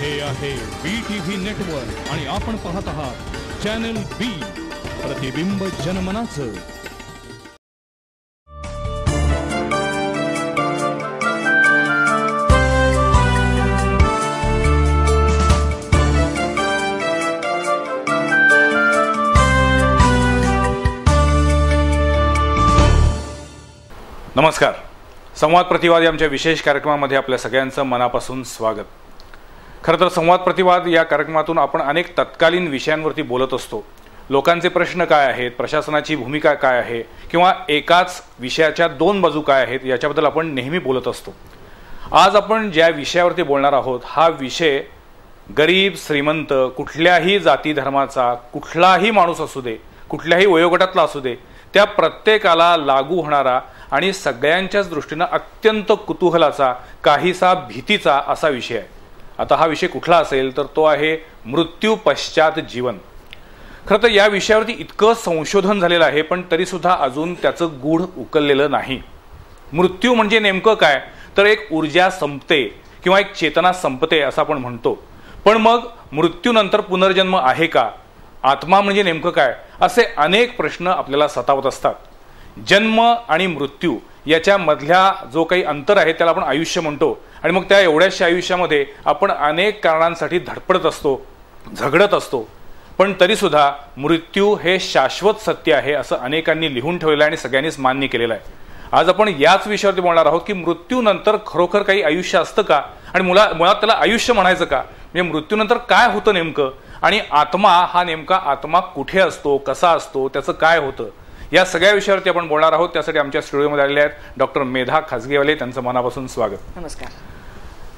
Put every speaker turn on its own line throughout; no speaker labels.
हे आहे BTV network आणि आपण पाहत आहात चॅनल B, प्रतिबिंब जनमनाचं.
नमस्कार. संवाद प्रतिवाद या आमच्या विशेष कार्यक्रमामध्ये आपल्या सगळ्यांचं मनापासून स्वागत. खरं तर संवाद प्रतिवाद या कार्यक्रमातून आपण अनेक तत्कालीन विषयांवरती बोलत असतो. लोकांचे प्रश्न काय आहेत, प्रशासनाची भूमिका काय आहे, किंवा एकाच विषयाच्या दोन बाजू काय आहेत याच्याबद्दल आपण नेहमी बोलत असतो. आज आपण ज्या विषयावरती बोलणार आहोत हा विषय गरीब श्रीमंत कुठल्याही जाती धर्माचा कुठलाही माणूस असू दे, कुठल्याही वयोगटातला असू दे, त्या प्रत्येकाला लागू होणारा आणि सगळ्यांच्याच दृष्टीनं अत्यंत कुतूहलाचा, काहीसा भीतीचा असा विषय आहे. आता हा विषय कुठला असेल तर तो आहे मृत्यू पश्चात जीवन. खरं तर या विषयावरती इतकं संशोधन झालेलं आहे पण तरीसुद्धा अजून त्याचं गूढ उकललेलं नाही. मृत्यू म्हणजे नेमकं काय तर एक ऊर्जा संपते किंवा एक चेतना संपते असं आपण म्हणतो. पण मग मृत्यूनंतर पुनर्जन्म आहे का, आत्मा म्हणजे नेमकं काय, असे अनेक प्रश्न आपल्याला सतावत असतात. जन्म आणि मृत्यू याच्यामधल्या जो काही अंतर आहे त्याला आपण आयुष्य म्हणतो. आणि मग त्या एवढ्याशा आयुष्यामध्ये आपण अनेक कारणांसाठी धडपडत असतो, झगडत असतो. पण तरीसुद्धा मृत्यू हे शाश्वत सत्य आहे असं अनेकांनी लिहून ठेवलेलं आहे आणि सगळ्यांनीच मान्य केलेलं आहे. आज आपण याच विषयावरती बोलणार आहोत की मृत्यूनंतर खरोखर काही आयुष्य असतं का, आणि मुळात त्याला आयुष्य म्हणायचं का, म्हणजे मृत्यूनंतर काय होतं नेमकं, आणि आत्मा हा नेमका आत्मा कुठे असतो, कसा असतो, त्याचं काय होतं, या सगळ्या विषयावरती आपण बोलणार आहोत. त्यासाठी आमच्या स्टुडिओमध्ये आलेले आहेत डॉक्टर मेधा खाजगेवाले. त्यांचं मनापासून स्वागत.
नमस्कार.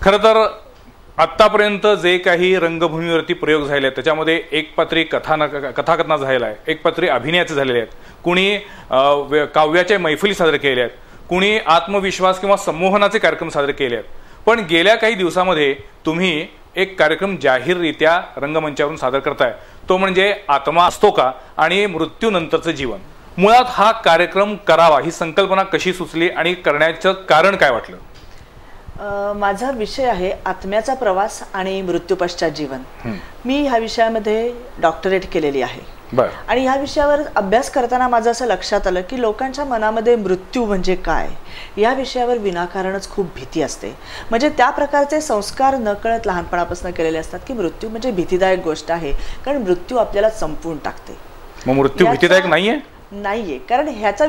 खरं तर आत्तापर्यंत जे काही रंगभूमीवरती प्रयोग झाले आहेत त्याच्यामध्ये एक पात्री कथाकथना झालेला आहे, एक पात्री अभिनयाचे झालेले आहेत, कुणी काव्याच्या मैफिली साजरे केल्या आहेत, कुणी आत्मविश्वास किंवा संमोहनाचे कार्यक्रम साजरे केले आहेत. पण गेल्या काही दिवसामध्ये तुम्ही एक कार्यक्रम जाहीररित्या रंगमंचावरून सादर करताय, तो म्हणजे आत्मा असतो का आणि मृत्यूनंतरचं जीवन. मुळात हा कार्यक्रम करावा ही संकल्पना कशी सुचली आणि करण्याचं कारण काय वाटलं?
माझा विषय आहे आत्म्याचा प्रवास आणि मृत्यू पश्चात जीवन. मी ह्या विषयामध्ये डॉक्टरेट केलेली आहे. आणि ह्या विषयावर अभ्यास करताना माझं असं लक्षात आलं की लोकांच्या मनामध्ये मृत्यू म्हणजे काय या विषयावर विनाकारणच खूप भीती असते. म्हणजे त्या प्रकारचे संस्कार नकळत लहानपणापासून केलेले असतात की मृत्यू म्हणजे भीतीदायक गोष्ट आहे, कारण मृत्यू आपल्याला संपवून टाकते.
मग मृत्यू भीतीदायक नाहीये?
नाहीये, कारण ह्याचा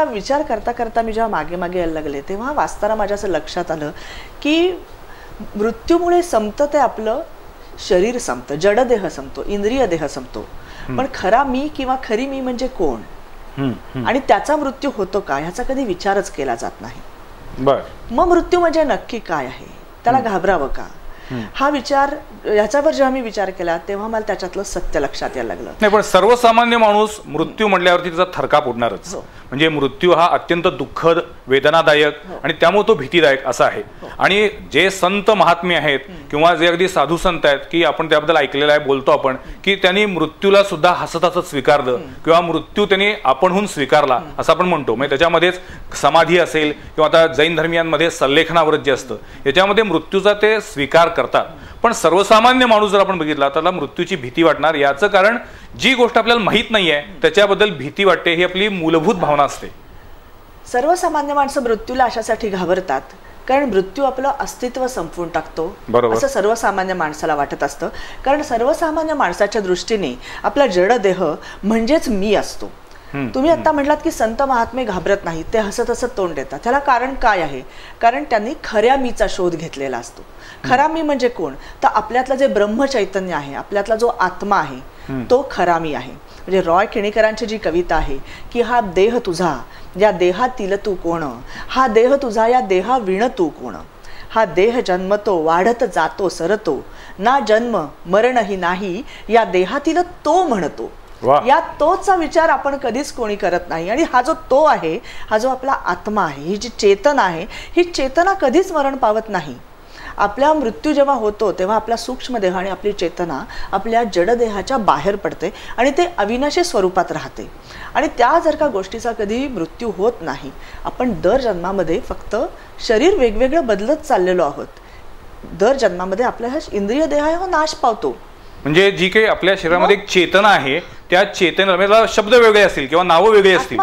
विचार करता करता मी जेव्हा मागे यायला लागले तेव्हा वाचताना माझ्या असं लक्षात आलं की मृत्यूमुळे संपतं ते आपलं शरीर संपतं, जडदेह संपतो, इंद्रिय देह संपतो. पण खरा मी किंवा खरी मी म्हणजे कोण आणि त्याचा मृत्यू होतो का ह्याचा कधी विचारच केला जात नाही. मग मृत्यू म्हणजे नक्की काय आहे, त्याला घाबरावं का, हा विचार याच्यावर जेव्हा मी विचार केला तेव्हा मला त्याच्यातलं सत्य लक्षात यायला लागलं.
नाही, पण सर्वसामान्य माणूस मृत्यू म्हटल्यावरती त्याचा थरकाप उडणारच. म्हणजे मृत्यू हा अत्यंत दुःखद, वेदनादायक आणि त्यामुळे तो भीतीदायक असा आहे. आणि जे संत महात्मे आहेत किंवा जे अगदी साधू संत आहेत की आपण त्याबद्दल ऐकलेलं आहे, बोलतो आपण की त्यांनी मृत्यूला सुद्धा हसत हसत स्वीकारलं किंवा मृत्यू त्यांनी आपणहून स्वीकारला असं आपण म्हणतो. म्हणजे त्याच्यामध्येच समाधी असेल किंवा आता जैन धर्मियांमध्ये सल्लेखनाव्रत जे असतं याच्यामध्ये मृत्यूचा ते स्वीकार करतात. पण सर्वसामान्य माणूस जर आपण बघितला त्याला मृत्यूची भीती वाटणार. याचं कारण जी गोष्ट आपल्याला माहित नाहीये त्याच्याबद्दल भीती वाटते, ही आपली मूलभूत भावना असते.
सर्वसामान्य माणसं मृत्यूला अशासाठी घाबरतात कारण मृत्यू आपलं अस्तित्व संपवून टाकतो असं सर्वसामान्य माणसाला वाटत असतं. कारण सर्वसामान्य माणसाच्या दृष्टीने आपला जडदेह म्हणजेच मी असतो. तुम्ही आता म्हटलात की संत महात्मे घाबरत नाहीत, ते हसत हसत तोंड देतात. त्याला कारण काय आहे? कारण त्यांनी खऱ्या मीचा शोध घेतलेला असतो. खरा मी म्हणजे कोण तर आपल्यातलं जे ब्रह्मचैतन्य आहे, आपल्यातला जो आत्मा आहे तो खरा मी आहे. म्हणजे रॉय केणेकरांची जी कविता आहे की हा देह तुझा या देहातील तू कोण, हा देह तुझा या देहाविण तू कोण, हा देह जन्मतो वाढत जातो सरतो, ना जन्म मरणही नाही या देहातील तो म्हणतो. या तोचा विचार आपण कधीच कोणी करत नाही. आणि हा जो तो आहे, हा जो आपला आत्मा आहे, ही जी चेतना आहे, ही चेतना कधीच मरण पावत नाही. आपला मृत्यू जेव्हा होतो तेव्हा आपला सूक्ष्म देह आणि आपली चेतना आपल्या जडदेहाच्या बाहेर पडते आणि ते अविनाशी स्वरूपात राहते. आणि त्या जर का गोष्टीचा कधी मृत्यू होत नाही, आपण दर जन्मामध्ये फक्त शरीर वेगवेगळं बदलत चाललेलो आहोत. दर जन्मामध्ये आपला हा इंद्रिय देह आहे हो नाश पावतो.
म्हणजे जी काही आपल्या शरीरामध्ये एक चेतना आहे त्या चेतनेला शब्द वेगळे असतील किंवा नावं वेगळी असतील,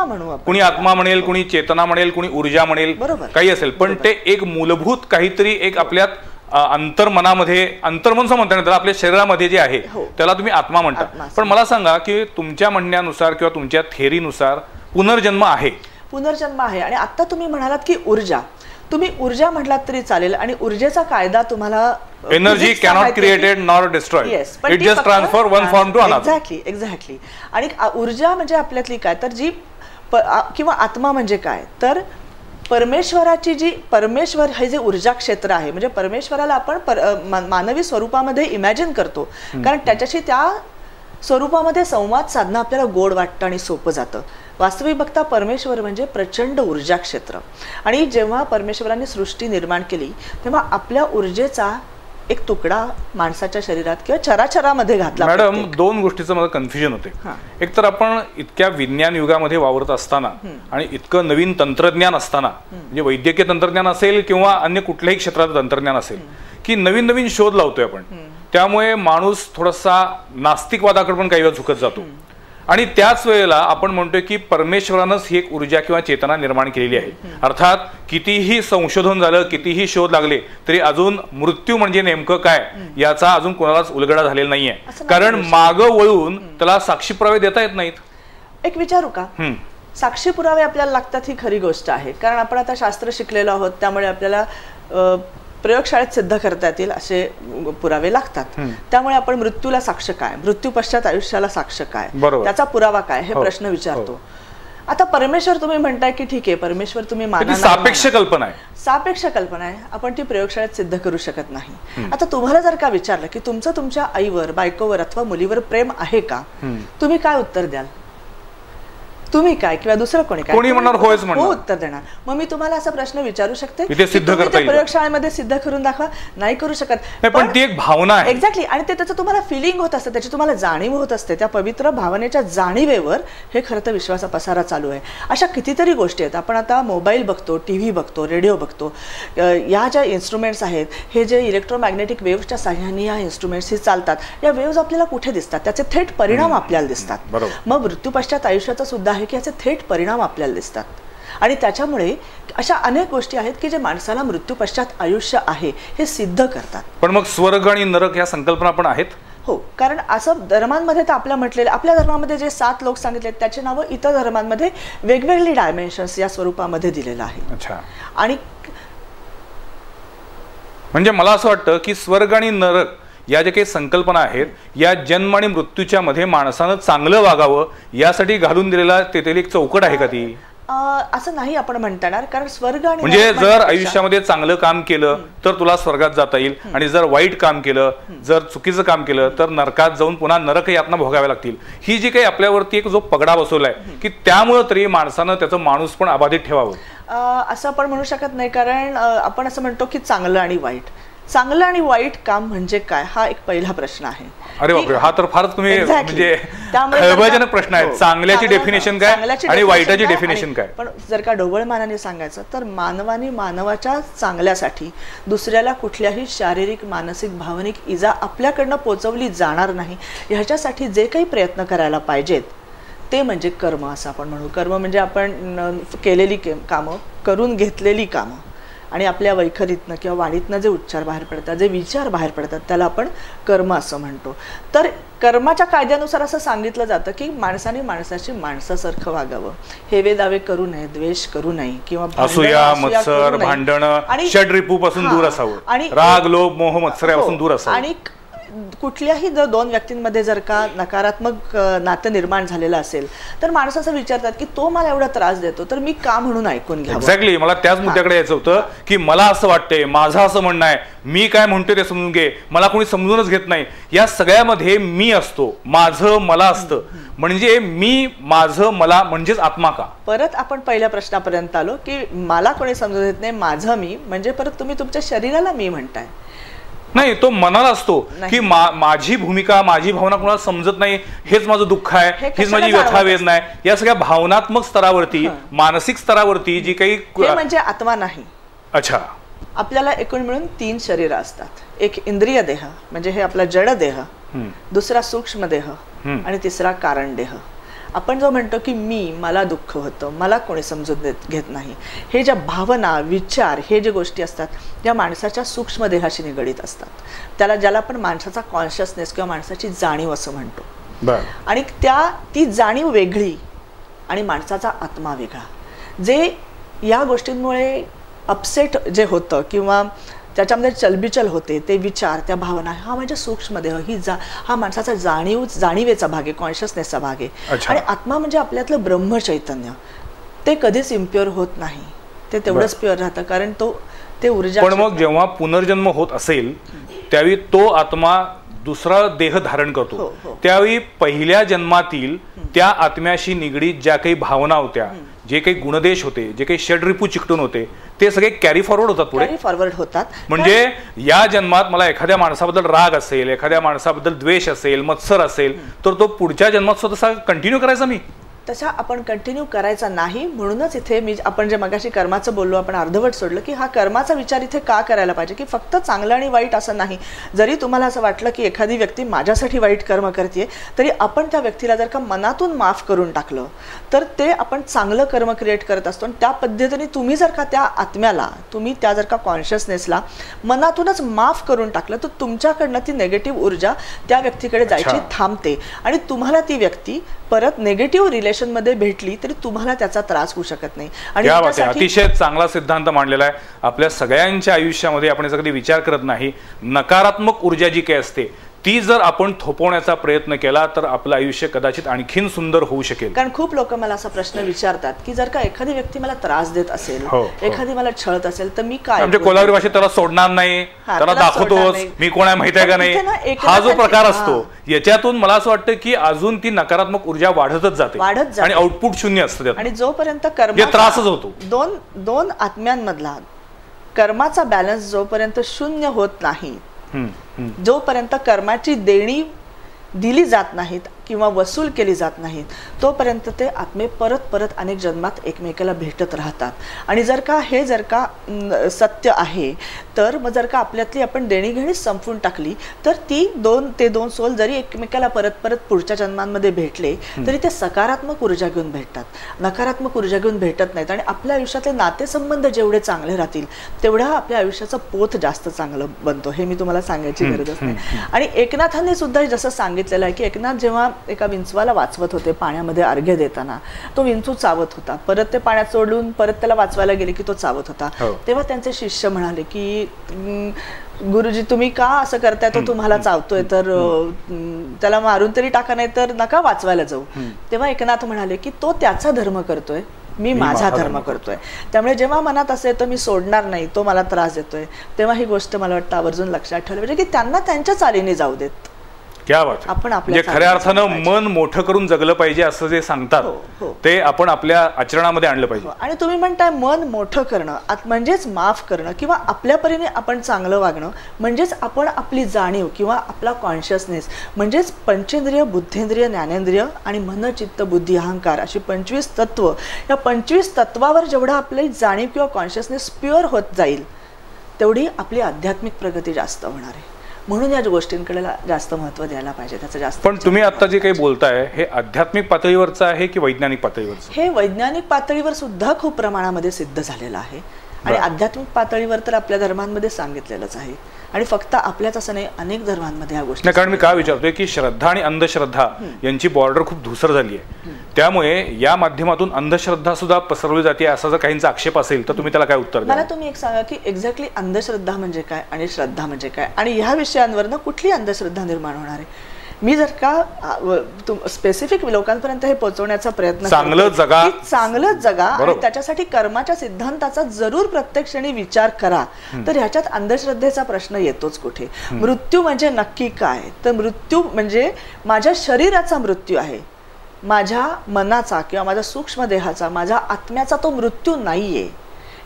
कुणी आत्मा म्हणेल, कुणी चेतना म्हणेल, कुणी ऊर्जा म्हणेल, काही असेल, पण ते एक मूलभूत काहीतरी एक आपल्यात अंतर्मनामध्ये, अंतर्मन म्हणता त्याला आपल्या शरीरामध्ये जे आहे त्याला तुम्ही आत्मा म्हणता. पण मला सांगा की तुमच्या म्हणण्यानुसार किंवा तुमच्या थेअरीनुसार पुनर्जन्म आहे?
पुनर्जन्म आहे. आणि आता तुम्ही म्हणालात की ऊर्जा, तुम्ही ऊर्जा म्हटलात तरी चालेल. आणि ऊर्जेचा कायदा तुम्हाला
energy cannot created nor destroy, it just transfer one form to another.
Exactly. आणि ऊर्जा म्हणजे आपल्यातली काय तर जी किंवा आत्मा म्हणजे काय तर परमेश्वराची जी, परमेश्वर हे जे ऊर्जा क्षेत्र आहे म्हणजे परमेश्वराला आपण मानवी स्वरूपामध्ये इमॅजिन करतो कारण त्याच्याशी त्या स्वरूपामध्ये संवाद साधणं आपल्याला गोड वाटतं आणि सोपं जातं. वास्तविक बघता परमेश्वर म्हणजे प्रचंड ऊर्जा क्षेत्र. आणि जेव्हा परमेश्वराने सृष्टी निर्माण केली तेव्हा आपल्या ऊर्जेचा एक तुकडा माणसाच्या शरीरात किंवा चराचरामध्ये घातला.
मॅडम, दोन गोष्टीचं मला कन्फ्युजन होते. एक तर आपण इतक्या विज्ञान युगामध्ये वावरत असताना आणि इतकं नवीन तंत्रज्ञान असताना, म्हणजे वैद्यकीय तंत्रज्ञान असेल किंवा अन्य कुठल्याही क्षेत्रात तंत्रज्ञान असेल, की नवीन नवीन शोध लावतोय आपण, त्यामुळे माणूस थोडासा नास्तिकवादाकडे पण काही वेळा झुकत जातो. आणि त्याच वेळेला आपण म्हणतोय की परमेश्वरानंच ही एक ऊर्जा किंवा चेतना निर्माण केलेली आहे. अर्थात कितीही संशोधन झालं, कितीही शोध लागले तरी अजून मृत्यू म्हणजे नेमकं काय याचा अजून कोणालाच उलगडा झालेला नाहीये. कारण मागं वळून त्याला साक्षी पुरावे देता येत नाहीत.
एक विचारू का? साक्षी पुरावे आपल्याला लागतात ही खरी गोष्ट आहे. कारण आपण आता शास्त्र शिकलेलो आहोत त्यामुळे आपल्याला प्रयोगशाळेत सिद्ध करता येतील असे पुरावे लागतात. त्यामुळे आपण मृत्यूला साक्ष काय, मृत्यू पश्चात आयुष्याला साक्ष काय, त्याचा पुरावा काय हे प्रश्न विचारतो. आता परमेश्वर तुम्ही म्हणताय की ठीक आहे, परमेश्वर तुम्ही माना,
सापेक्ष कल्पना आहे,
सापेक्ष कल्पना आहे, आपण ती प्रयोगशाळेत सिद्ध करू शकत नाही. आता तुम्हाला जर का विचारलं की तुमचं तुमच्या आईवर, बायकोवर अथवा मुलीवर प्रेम आहे का, तुम्ही काय उत्तर द्याल? तुम्ही काय किंवा दुसरं कोणी काय,
कोणी म्हणणार होयच म्हणणार,
हो उत्तर देणार. मग मी तुम्हाला असा प्रश्न विचारू शकते
की
प्रयोगशाळेमध्ये सिद्ध करून दाखवा, नाही करू शकत.
पण ती एक भावना आहे.
एक्झॅक्टली. आणि ते त्याचं तुम्हाला फिलिंग होत असतं, त्याची तुम्हाला जाणीव होत असते. त्या पवित्र भावनेच्या जाणीवेवर हे खरं तर विश्वासा पसारा चालू आहे. अशा कितीतरी गोष्टी आहेत. आपण आता मोबाईल बघतो, टीव्ही बघतो, रेडिओ बघतो, या ज्या इन्स्ट्रुमेंट्स आहेत हे जे इलेक्ट्रोमॅग्नेटिक वेव्हच्या साह्याने या इन्स्ट्रुमेंट्स चालतात, या वेव्हज आपल्याला कुठे दिसतात, त्याचे थेट परिणाम आपल्याला दिसतात. मग मृत्यू पश्चात आयुष्याचा सुद्धा की याचे थेट परिणाम आपल्याला दिसतात. आणि त्याच्यामुळे अशा अनेक गोष्टी आहेत की जे माणसाला मृत्यू पश्चात आयुष्य आहे हे सिद्ध करतात.
पण मग स्वर्ग आणि नरक ह्या संकल्पना पण आहेत?
हो, कारण असं धर्मांमध्ये तर आपल्या म्हटलेलं, आपल्या धर्मामध्ये जे 7 लोक सांगितले त्याचे नावं इतर धर्मांमध्ये वेगवेगळी डायमेन्शन्स या स्वरूपामध्ये दिलेलं आहे.
अच्छा.
आणि म्हणजे
मला असं वाटतं की स्वर्ग आणि नरक या ज्या काही संकल्पना आहेत या जन्म आणि मृत्यूच्या मध्ये माणसानं चांगलं वागावं यासाठी घालून दिलेला तेथील एक चौकट आहे का ती?
असं नाही आपण म्हणता येणार. कारण स्वर्ग आणि
म्हणजे जर आयुष्यामध्ये चांगलं काम केलं तर तुला स्वर्गात जाता येईल, आणि जर वाईट काम केलं, जर चुकीचं काम केलं तर नरकात जाऊन पुन्हा नरक यातना भोगाव्या लागतील. ही जी काही आपल्यावरती एक जो पगडा बसवलाय की त्यामुळे तरी माणसानं त्याचं माणूस पण अबाधित ठेवावं
असं आपण म्हणू शकत नाही. कारण आपण असं म्हणतो की चांगलं आणि वाईट, चांगलं आणि वाईट काम म्हणजे काय हा एक पहिला प्रश्न आहे.
अरे बापरे, हा तर फारच तुम्ही म्हणजे खळबळजनक प्रश्न आहे. चांगल्याची डेफिनेशन काय आणि वाईटाची डेफिनेशन काय?
पण जर का ढोबळमानाने सांगायचं तर मानवाने मानवाच्या चांगल्यासाठी दुसऱ्याला कुठल्याही शारीरिक, मानसिक, भावनिक इजा आपल्याकडनं पोचवली जाणार नाही ह्याच्यासाठी जे काही प्रयत्न करायला पाहिजेत ते म्हणजे कर्म असं आपण म्हणू. कर्म म्हणजे आपण केलेली कामं, करून घेतलेली कामं, आणि आपल्या वैखरीतनं किंवा वाणीतनं जे उच्चार बाहेर पडतात, जे विचार बाहेर पडतात त्याला आपण कर्म असं म्हणतो. तर कर्माच्या कायद्यानुसार असं सांगितलं जातं की माणसाने माणसाची माणसासारखं वागावं, हेवे दावे करू नये, द्वेष करू नये, किंवा
असूया, मत्सर, भांडण, षड्रिपूपासून दूर असावं, आणि राग, लोभ, मोह, मत्सरापासून दूर असावं.
आणि कुठल्याही जर 2 व्यक्तींमध्ये जर का नकारात्मक नातं निर्माण झालेलं असेल तर माणसं असं विचारतात की तो मला एवढा त्रास देतो तर मी का म्हणून ऐकून घ्यावं.
एक्झॅक्टली. मला त्याच मुद्द्याकडे यायचं होतं की मला असं वाटतंय, माझं असं म्हणणं आहे, मी काय म्हणतोय ते समजून घे, मला कोणी समजूनच घेत नाही. या सगळ्यामध्ये मी असतो, माझं मला असतं. म्हणजे मी, माझं, मला म्हणजेच आत्मा का?
परत आपण पहिल्या प्रश्नापर्यंत आलो की मला कोणी समजून घेत नाही, माझं मी, म्हणजे परत तुम्ही तुमच्या शरीराला मी म्हणताय.
नाही, तो मनाला असतो की माझी भूमिका, माझी भावना कोणाला समजत नाही, हेच माझं दुःख आहे, हेच माझी व्यथा वेदना आहे. या सगळ्या भावनात्मक स्तरावरती, मानसिक स्तरावरती जी काही
म्हणजे आत्मा नाही.
अच्छा.
आपल्याला एकूण मिळून 3 शरीर असतात. एक इंद्रिय देह म्हणजे हे आपला जड देह, दुसरा सूक्ष्म देह आणि तिसरा कारण देह. आपण जो म्हणतो की मला दुःख होतं, मला कोणी समजून घेत नाही, हे ज्या भावना विचार हे जे गोष्टी असतात ज्या माणसाच्या सूक्ष्म देहाशी निगडीत असतात, ज्याला आपण माणसाचा कॉन्शियसनेस किंवा माणसाची जाणीव असं म्हणतो. आणि ती जाणीव वेगळी आणि माणसाचा आत्मा वेगळा. जे या गोष्टींमुळे अपसेट जे होतं किंवा त्याच्यामध्ये चलबिचल होते ते विचार त्या भावना, हा म्हणजे सूक्ष्मदेह, हा माणसाचा जाणीवेचा भाग आहे, कॉन्शियसनेसचा भाग आहे. आणि आत्मा म्हणजे आपल्यातलं ब्रह्मचैतन्य, ते कधीच इम्प्युअर होत नाही, ते तेवढंच प्युअर राहतं कारण ते ऊर्जा.
पण मग जेव्हा पुनर्जन्म होत असेल त्यावेळी तो आत्मा दुसरा देह धारण करतो, त्यावेळी पहिल्या जन्मातील त्या आत्म्याशी निगडीत ज्या काही भावना होत्या, जे काही गुणदेश होते, जे काही षड्रिपू चिकटून होते, ते सगळे कॅरी फॉरवर्ड होतात, पुढे
फॉरवर्ड होतात.
म्हणजे या जन्मात मला एखाद्या माणसाबद्दल राग असेल, एखाद्या माणसाबद्दल द्वेष असेल, मत्सर असेल, तर तो पुढच्या जन्मात स्वतः कंटिन्यू करायचा मी
तसा आपण कंटिन्यू करायचा नाही. म्हणूनच इथे आपण जे मगाशी कर्माचं बोललो, आपण अर्धवट सोडलं की हा कर्माचा विचार इथे का करायला पाहिजे की फक्त चांगलं आणि वाईट असं नाही. जरी तुम्हाला असं वाटलं की एखादी व्यक्ती माझ्यासाठी वाईट कर्म करते, तरी आपण त्या व्यक्तीला जर का मनातून माफ करून टाकलं तर ते आपण चांगलं कर्म क्रिएट करत असतो. आणि त्या पद्धतीने तुम्ही जर का त्या आत्म्याला, तुम्ही त्या जर का कॉन्शियसनेसला मनातूनच माफ करून टाकलं तर तुमच्याकडनं ती नेगेटिव्ह ऊर्जा त्या व्यक्तीकडे जायची थांबते आणि तुम्हाला ती व्यक्ती परत नेगेटिव्ह रिलेशन मध्ये भेटली तरी तुम्हाला त्याचा त्रास होऊ शकत नाही. आणि
अतिशय चांगला सिद्धांत मांडलेला आहे. आपल्या सगळ्यांच्या आयुष्यामध्ये आपण याचा कधी विचार करत नाही. नकारात्मक ऊर्जा जी काही असते ती जर आपण थोपवण्याचा प्रयत्न केला तर आपलं आयुष्य कदाचित आणखीन सुंदर होऊ शकेल.
कारण खूप लोक मला असा प्रश्न विचारतात की जर का एखादी व्यक्ती मला त्रास देत असेल, एखादी मला छळत असेल तर मी काय,
म्हणजे कोल्हापुरी भाषेत त्याला सोडणार नाही, त्याला दाखवतोच मी कोण आहे माहिती आहे का नाही, हा जो प्रकार असतो याच्यातून मला असं वाटतं की अजून ती नकारात्मक ऊर्जा वाढतच जाते आणि आउटपुट शून्य असतं.
आणि जोपर्यंत कर्म
त्रासच होतो,
दोन आत्म्यांमधला कर्माचा बॅलन्स जोपर्यंत शून्य होत नाही, जोपर्यंत कर्माची देणी दिली जात नाहीत किंवा वसूल केली जात नाहीत, तोपर्यंत ते आत्मे परत परत अनेक जन्मात एकमेकाला भेटत राहतात. आणि जर का सत्य आहे तर मग जर का आपल्यातली आपण देणीघेणी संपवून टाकली तर ते दोन सोल जरी एकमेकाला परत परत पुढच्या जन्मांमध्ये भेटले तरी ते सकारात्मक ऊर्जा घेऊन भेटतात, नकारात्मक ऊर्जा घेऊन भेटत नाहीत. आणि आपल्या आयुष्यातले नातेसंबंध जेवढे चांगले राहतील तेवढा आपल्या आयुष्याचं पोत जास्त चांगलं बनतो. हे मी तुम्हाला सांगायची गरजच नाही. आणि एकनाथांनी सुद्धा जसं सांगितलेलं आहे की एकनाथ जेव्हा एका विंचवाला वाचवत होते पाण्यामध्ये अर्घ्य देताना, तो विंचू चावत होता, परत ते पाण्यात सोडून परत त्याला वाचवायला गेले की तो चावत होता. तेव्हा त्यांचे शिष्य म्हणाले की गुरुजी तुम्ही का असं करताय, तो तुम्हाला चावतोय तर त्याला मारून तरी टाका, नाही तर नका वाचवायला जाऊ. तेव्हा एकनाथ म्हणाले की तो त्याचा धर्म करतोय, मी माझा धर्म करतोय. त्यामुळे जेव्हा मनात असे तर मी सोडणार नाही, तो मला त्रास देतोय, तेव्हा ही गोष्ट मला वाटतं आवर्जून लक्षात ठेवली पाहिजे की त्यांना त्यांच्या चालीने जाऊ देत.
क्या बात. म्हणजे खऱ्या अर्थानं मन मोठं करून जगलं पाहिजे असं जे सांगतात ते आपण आपल्या आचरणामध्ये आणलं पाहिजे.
आणि तुम्ही म्हणताय मन मोठं करणं म्हणजेच माफ करणं किंवा आपल्या परीने आपण चांगलं वागणं, म्हणजेच आपण आपली जाणीव किंवा आपला कॉन्शियसनेस म्हणजेच पंचेंद्रिय, बुद्धेंद्रिय, ज्ञानेंद्रिय आणि मन, चित्त, बुद्धी, अहंकार अशी 25 तत्व, या 25 तत्वावर जेवढा आपली जाणीव किंवा कॉन्शियसनेस प्युअर होत जाईल तेवढी आपली आध्यात्मिक प्रगती जास्त होणार आहे. म्हणून या गोष्टींकडे जास्त महत्त्व द्यायला पाहिजे, त्याचं जास्त.
पण तुम्ही आता जे काही बोलताय हे आध्यात्मिक पातळीवरचं आहे की वैज्ञानिक पातळीवरचं?
हे वैज्ञानिक पातळीवर सुद्धा खूप प्रमाणामध्ये सिद्ध झालेलं आहे आणि आध्यात्मिक पातळीवर तर आपल्या धर्मांमध्ये सांगितलेलंच आहे. आणि फक्त आपल्याच असं नाही, अनेक धर्मांमध्ये ह्या गोष्टी.
कारण मी काय विचारतोय की श्रद्धा आणि अंधश्रद्धा यांची बॉर्डर खूप धुसर झाली आहे, त्यामुळे या माध्यमातून अंधश्रद्धा सुद्धा पसरवली जाते असा जर काहींचा आक्षेप असेल तर तुम्ही त्याला काय उत्तर द्या?
मला तुम्ही एक सांगा की एक्झॅक्टली अंधश्रद्धा म्हणजे काय आणि श्रद्धा म्हणजे काय, आणि ह्या विषयांवरनं कुठली अंधश्रद्धा निर्माण होणार आहे? मी जर का स्पेसिफिक लोकांपर्यंत हे पोहोचवण्याचा प्रयत्न
चांगलं
जगा आणि त्याच्यासाठी कर्माच्या सिद्धांताचा जरूर प्रत्येक क्षणी विचार करा, तर ह्याच्यात अंधश्रद्धेचा प्रश्न येतोच कुठे? मृत्यू म्हणजे नक्की काय? तर मृत्यू म्हणजे माझ्या शरीराचा मृत्यू आहे, माझ्या मनाचा किंवा माझ्या सूक्ष्म देहाचा, माझ्या आत्म्याचा तो मृत्यू नाहीये.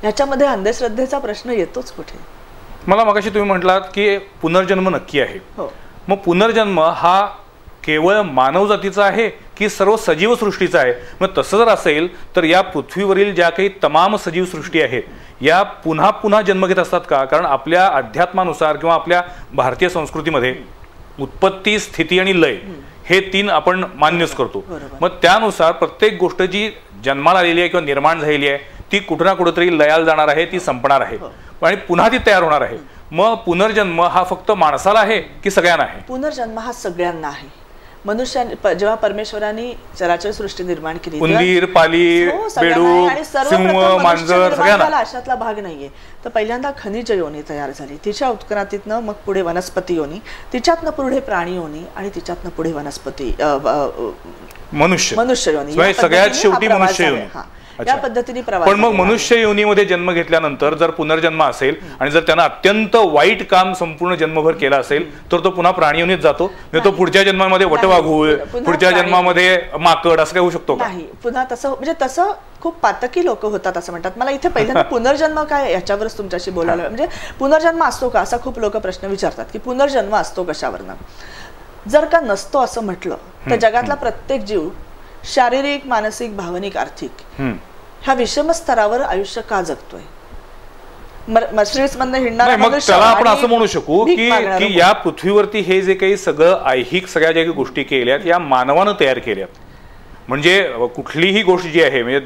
ह्याच्यामध्ये अंधश्रद्धेचा प्रश्न येतोच कुठे?
मला मगाशी तुम्ही म्हटलात की पुनर्जन्म नक्की आहे.
हो.
मग पुनर्जन्म हा केवळ मानव जातीचा आहे की सर्व सजीव सृष्टीचा आहे. मग तसं जर असेल तर या पृथ्वीवरील ज्या काही तमाम सजीव सृष्टी आहेत या पुन्हा पुन्हा जन्म घेत असतात का? कारण आपल्या अध्यात्मानुसार किंवा आपल्या भारतीय संस्कृतीमध्ये उत्पत्ती, स्थिती आणि लय हे 3 आपण मान्यच करतो. मग त्यानुसार प्रत्येक गोष्ट जी जन्माला आलेली आहे किंवा निर्माण झालेली आहे ती कुठं ना कुठेतरी लयाला जाणार आहे, ती संपणार आहे आणि पुन्हा ती तयार होणार आहे. मग पुनर्जन्म हा फक्त माणसाला आहे की सगळ्यांना आहे?
पुनर्जन्म हा सगळ्यांना आहे. मनुष्याने जेव्हा परमेश्वराने चराचर सृष्टी निर्माण केली,
उंदीर, पाली, बेडूक, सिंह, मांजर सगळ्यांना
अशातला भाग नाहीये. तर पहिल्यांदा खनिज योनी तयार झाली, तिच्या उत्क्रांतीतनं मग पुढे वनस्पती योनी, तिच्यातनं पुढे प्राणी योनी आणि तिच्यातनं पुढे वनस्पती
मनुष्य
योनी,
सगळ्यात शेवटी मनुष्य योनी.
या पद्धतीने प्रवास.
पण मग मनुष्य योनीमध्ये जन्म घेतल्यानंतर जर पुनर्जन्म असेल आणि जर त्यानं अत्यंत वाईट काम संपूर्ण जन्मभर केलं असेल तर तो पुन्हा प्राणी योनीत जातो. तो पुढच्या जन्मामध्ये वटवाघूळ, पुढच्या जन्मामध्ये माकड असं काय होऊ शकतो का?
नाही. पुन्हा तसं म्हणजे तसं खूप पातकी लोक होतात असं म्हणतात. मला इथे पहिल्यांदा पुनर्जन्म काय याच्यावरच तुमच्याशी बोलायला, म्हणजे पुनर्जन्म असतो का असा खूप लोक प्रश्न विचारतात की पुनर्जन्म असतो कशावरनं. जर का नसतो असं म्हटलं तर जगातला प्रत्येक जीव शारीरिक, मानसिक, भावनिक, आर्थिक ह्या विषम स्तरावर आयुष्य का जगतोय? मर्सिडीज मधनं हिंडणारा
मग त्याला आपण असं म्हणू शकू की या पृथ्वीवरती हे जे काही सगळं ऐहिक सगळ्या ज्या काही गोष्टी केल्यात या मानवानं तयार केल्यात. म्हणजे कुठलीही गोष्ट जी आहे म्हणजे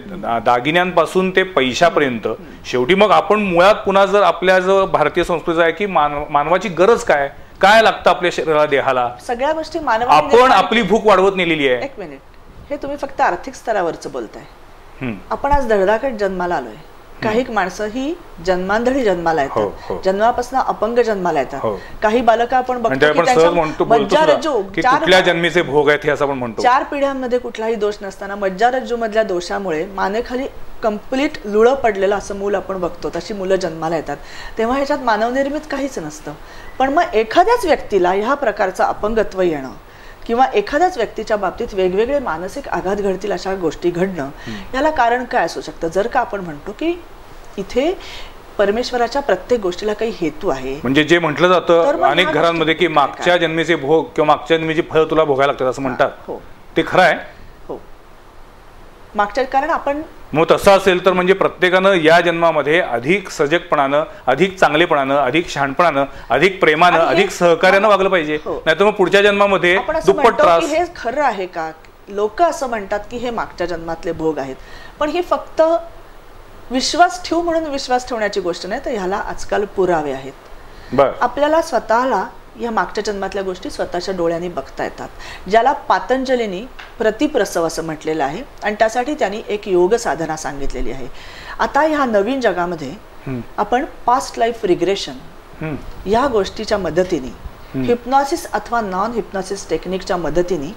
दागिन्यांपासून ते पैशापर्यंत शेवटी मग आपण मुळात पुन्हा जर आपल्या जो भारतीय संस्कृतीचा आहे की मानवाची गरज काय काय लागतं आपल्या शरीराला, देहाला,
सगळ्या गोष्टी
आपण आपली भूक वाढवत नेलेली आहे.
एक मिनिट, हे तुम्ही फक्त आर्थिक स्तरावरच बोलताय. आपण आज धडधाकट जन्माला आलोय. काही माणसं ही जन्मांधळी जन्माला येतात, जन्मापासून अपंग जन्माला येतात. काही बालक आपण बघतो की
कुठल्या जन्मीचे भोग आहेत हे असं आपण म्हणतो.
4 पिढ्यांमध्ये कुठलाही दोष नसताना मज्जारज्जू मधल्या दोषामुळे मानेखाली कंप्लीट लुळं पडलेलं असं मूल आपण बघतो. तशी मुलं जन्माला येतात. तेव्हा ह्याच्यात मानवनिर्मित काहीच नसतं. पण मग एखाद्याच व्यक्तीला ह्या प्रकारचं अपंगत्व येणं किंवा एखाद्याच व्यक्तीच्या बाबतीत वेगवेगळे मानसिक आघात घडतील अशा गोष्टी घडणं याला कारण काय असू शकतं? जर का आपण म्हणतो की इथे परमेश्वराच्या प्रत्येक गोष्टीला काही हेतू आहे,
म्हणजे जे म्हटलं जातं अनेक घरांमध्ये की मागच्या जन्मीचे भोग किंवा मागच्या जन्मीची फळ तुला भोगायला लागतात असं म्हणतात, ते खरं आहे?
हो, मागच्या, कारण आपण
मग तसं असेल तर म्हणजे प्रत्येकानं या जन्मामध्ये अधिक सजगपणानं, अधिक चांगलेपणानं, अधिक शहाणपणानं, अधिक प्रेमानं, अधिक सहकार्यानं वागलं पाहिजे. नाहीतर मग पुढच्या जन्मामध्ये दुप्पट त्रास.
हे खरं आहे का? लोक असं म्हणतात की हे मागच्या जन्मातले भोग आहेत, पण ही फक्त विश्वास ठेवू म्हणून विश्वास ठेवण्याची गोष्ट नाही, तर ह्याला आजकाल पुरावे आहेत. आपल्याला स्वतःला या मागच्या जन्मातल्या गोष्टी स्वतःच्या डोळ्यांनी बघता येतात, ज्याला पातंजलींनी प्रतिप्रसव असं म्हटलेलं आहे आणि त्यासाठी त्यांनी एक योग साधना सांगितलेली आहे. आता ह्या नवीन जगामध्ये आपण पास्ट लाईफ रिग्रेशन या गोष्टीच्या मदतीने, हिप्नॉसिस अथवा नॉन हिप्नॉसिस टेक्निकच्या मदतीने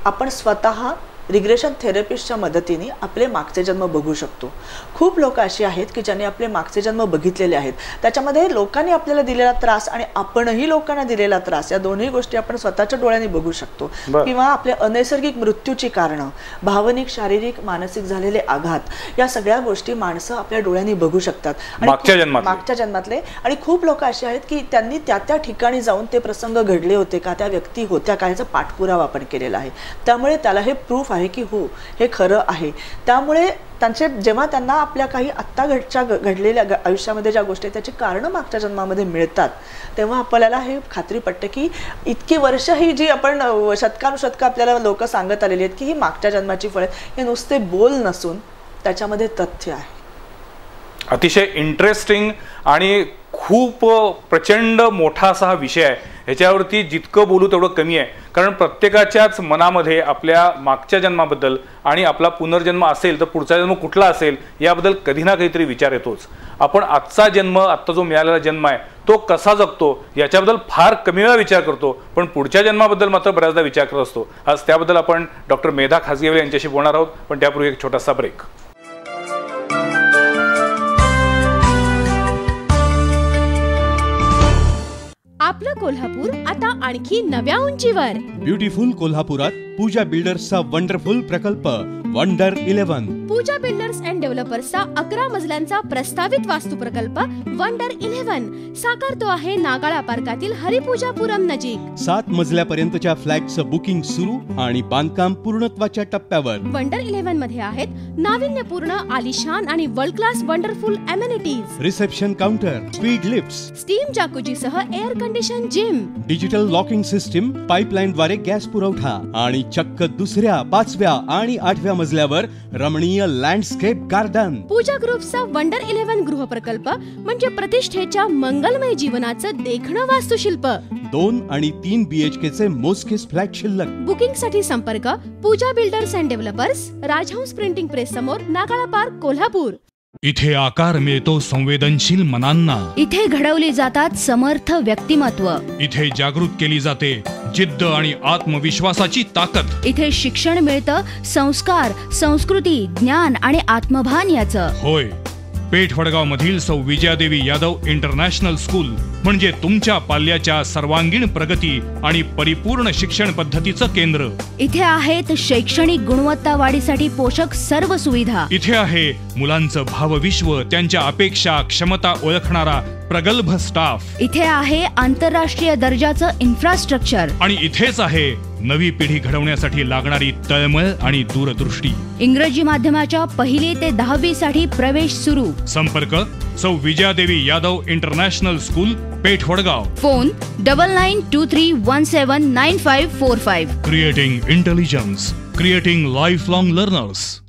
आपण स्वतः रिग्रेशन थेरपिस्टच्या मदतीने आपले मागचे जन्म बघू शकतो. खूप लोक अशी आहेत की ज्यांनी आपले मागचे जन्म बघितलेले आहेत. त्याच्यामध्ये लोकांनी आपल्याला दिलेला त्रास आणि आपणही लोकांना दिलेला त्रास या दोन्ही गोष्टी आपण स्वतःच्या डोळ्यांनी बघू शकतो. किंवा आपल्या अनैसर्गिक मृत्यूची कारणं, भावनिक, शारीरिक, मानसिक झालेले आघात, या सगळ्या गोष्टी माणसं आपल्या डोळ्यांनी बघू शकतात मागच्या जन्मातले. आणि खूप लोक असे आहेत की त्यांनी त्या ठिकाणी जाऊन ते प्रसंग घडले होते का, त्या व्यक्ती होत्या का, याचा पाठपुरावा आपण केलेला आहे. त्यामुळे त्याला हे प्रूफ आहे की हो हे खरं आहे. त्यामुळे त्यांचे जेव्हा त्यांना आपल्या काही आत्ता घडलेल्या आयुष्यामध्ये ज्या गोष्टी त्याची कारणं मागच्या जन्मामध्ये मिळतात, तेव्हा आपल्याला हे खात्री पटते की इतकी वर्ष ही जी आपण शतकानुशतक आपल्याला लोक सांगत आलेली आहेत की ही मागच्या जन्माची फळे, हे नुसते बोल नसून त्याच्यामध्ये तथ्य आहे.
अतिशय इंटरेस्टिंग आणि खूप प्रचंड मोठा असा हा विषय आहे. ह्याच्यावरती जितकं बोलू तेवढं कमी आहे, कारण प्रत्येकाच्याच मनामध्ये आपल्या मागच्या जन्माबद्दल आणि आपला पुनर्जन्म असेल तर पुढचा जन्म कुठला असेल याबद्दल कधी ना काहीतरी विचार येतोच. आपण आजचा जन्म, आत्ता जो मिळालेला जन्म आहे तो कसा जगतो याच्याबद्दल फार कमी वेळा विचार करतो, पण पुढच्या जन्माबद्दल मात्र बऱ्याचदा विचार करत असतो. आज त्याबद्दल आपण डॉक्टर मेधा खाजगेवाले यांच्याशी बोलणार आहोत, पण त्यापूर्वी एक छोटासा ब्रेक.
आपलं कोल्हापूर आता आणखी नव्या उंचीवर.
ब्युटिफुल कोल्हापुरात
पूजा बिल्डर्सचा वंडरफुल प्रकल्प वंडर 11.
पूजा बिल्डर्स अँड डेव्हलपर्सचा 11 मजल्यांचा प्रस्तावित वास्तू प्रकल्प वंडर 11 साकारतो आहे नागाळा पार्कातील हरिपूजापुरम नजीक.
7 मजल्यापर्यंतच्या फ्लॅटचं बुकिंग सुरू आणि बांधकाम पूर्णत्वाच्या टप्प्यावर.
वंडर 11 मध्ये आहेत नाविन्यपूर्ण, आलिशान आणि world class wonderful amenities.
Reception counter, speed lifts,
steam jacuzzi सह air condition gym,
digital locking system, pipeline द्वारे गॅस पुरवठा आणि चक्क दुसऱ्या, 5व्या आणि 8व्या मजल्यावर रमणीय लँडस्केप गार्डन.
पूजा ग्रुपचा वंडर 11 गृह प्रकल्प म्हणजे प्रतिष्ठेच्या मंगलमय जीवनाचं देखणं वास्तुशिल्प.
2 आणि 3 BHK चे मोजकेच फ्लॅट शिल्लक.
बुकिंग साठी संपर्क Pooja builders and developers, Rajhans printing press समोर, नागाळा पार्क, कोल्हापूर.
इथे आकार मिळतो संवेदनशील मनांना.
इथे घडवली जातात समर्थ व्यक्तिमत्व.
इथे जागृत केली जाते जिद्द आणि आत्मविश्वासाची ताकद.
इथे शिक्षण मिळतं संस्कार, संस्कृती, ज्ञान आणि आत्मभान याचं.
होय, पेठ वडगाव मधील सौ विजयादेवी यादव इंटरनॅशनल स्कूल म्हणजे तुमच्या पाल्याच्या सर्वांगीण प्रगती आणि परिपूर्ण शिक्षण पद्धतीचं केंद्र.
इथे आहेत शैक्षणिक गुणवत्ता वाढीसाठी पोषक सर्व सुविधा.
इथे आहे मुलांचं भावविश्व, त्यांच्या अपेक्षा, क्षमता ओळखणारा प्रगल्भ स्टाफ.
इथे आहे आंतरराष्ट्रीय दर्जाचं इन्फ्रास्ट्रक्चर.
आणि इथेच आहे नवी पिढी घडवण्यासाठी लागणारी तळमळ आणि दूरदृष्टी.
इंग्रजी माध्यमाच्या 1ली ते 10वी साठी प्रवेश सुरू.
संपर्क सौ Vijayadevi Yadav international school, Peth Vadgaon.
Phone 9923179545.
Creating intelligence, creating life long learners.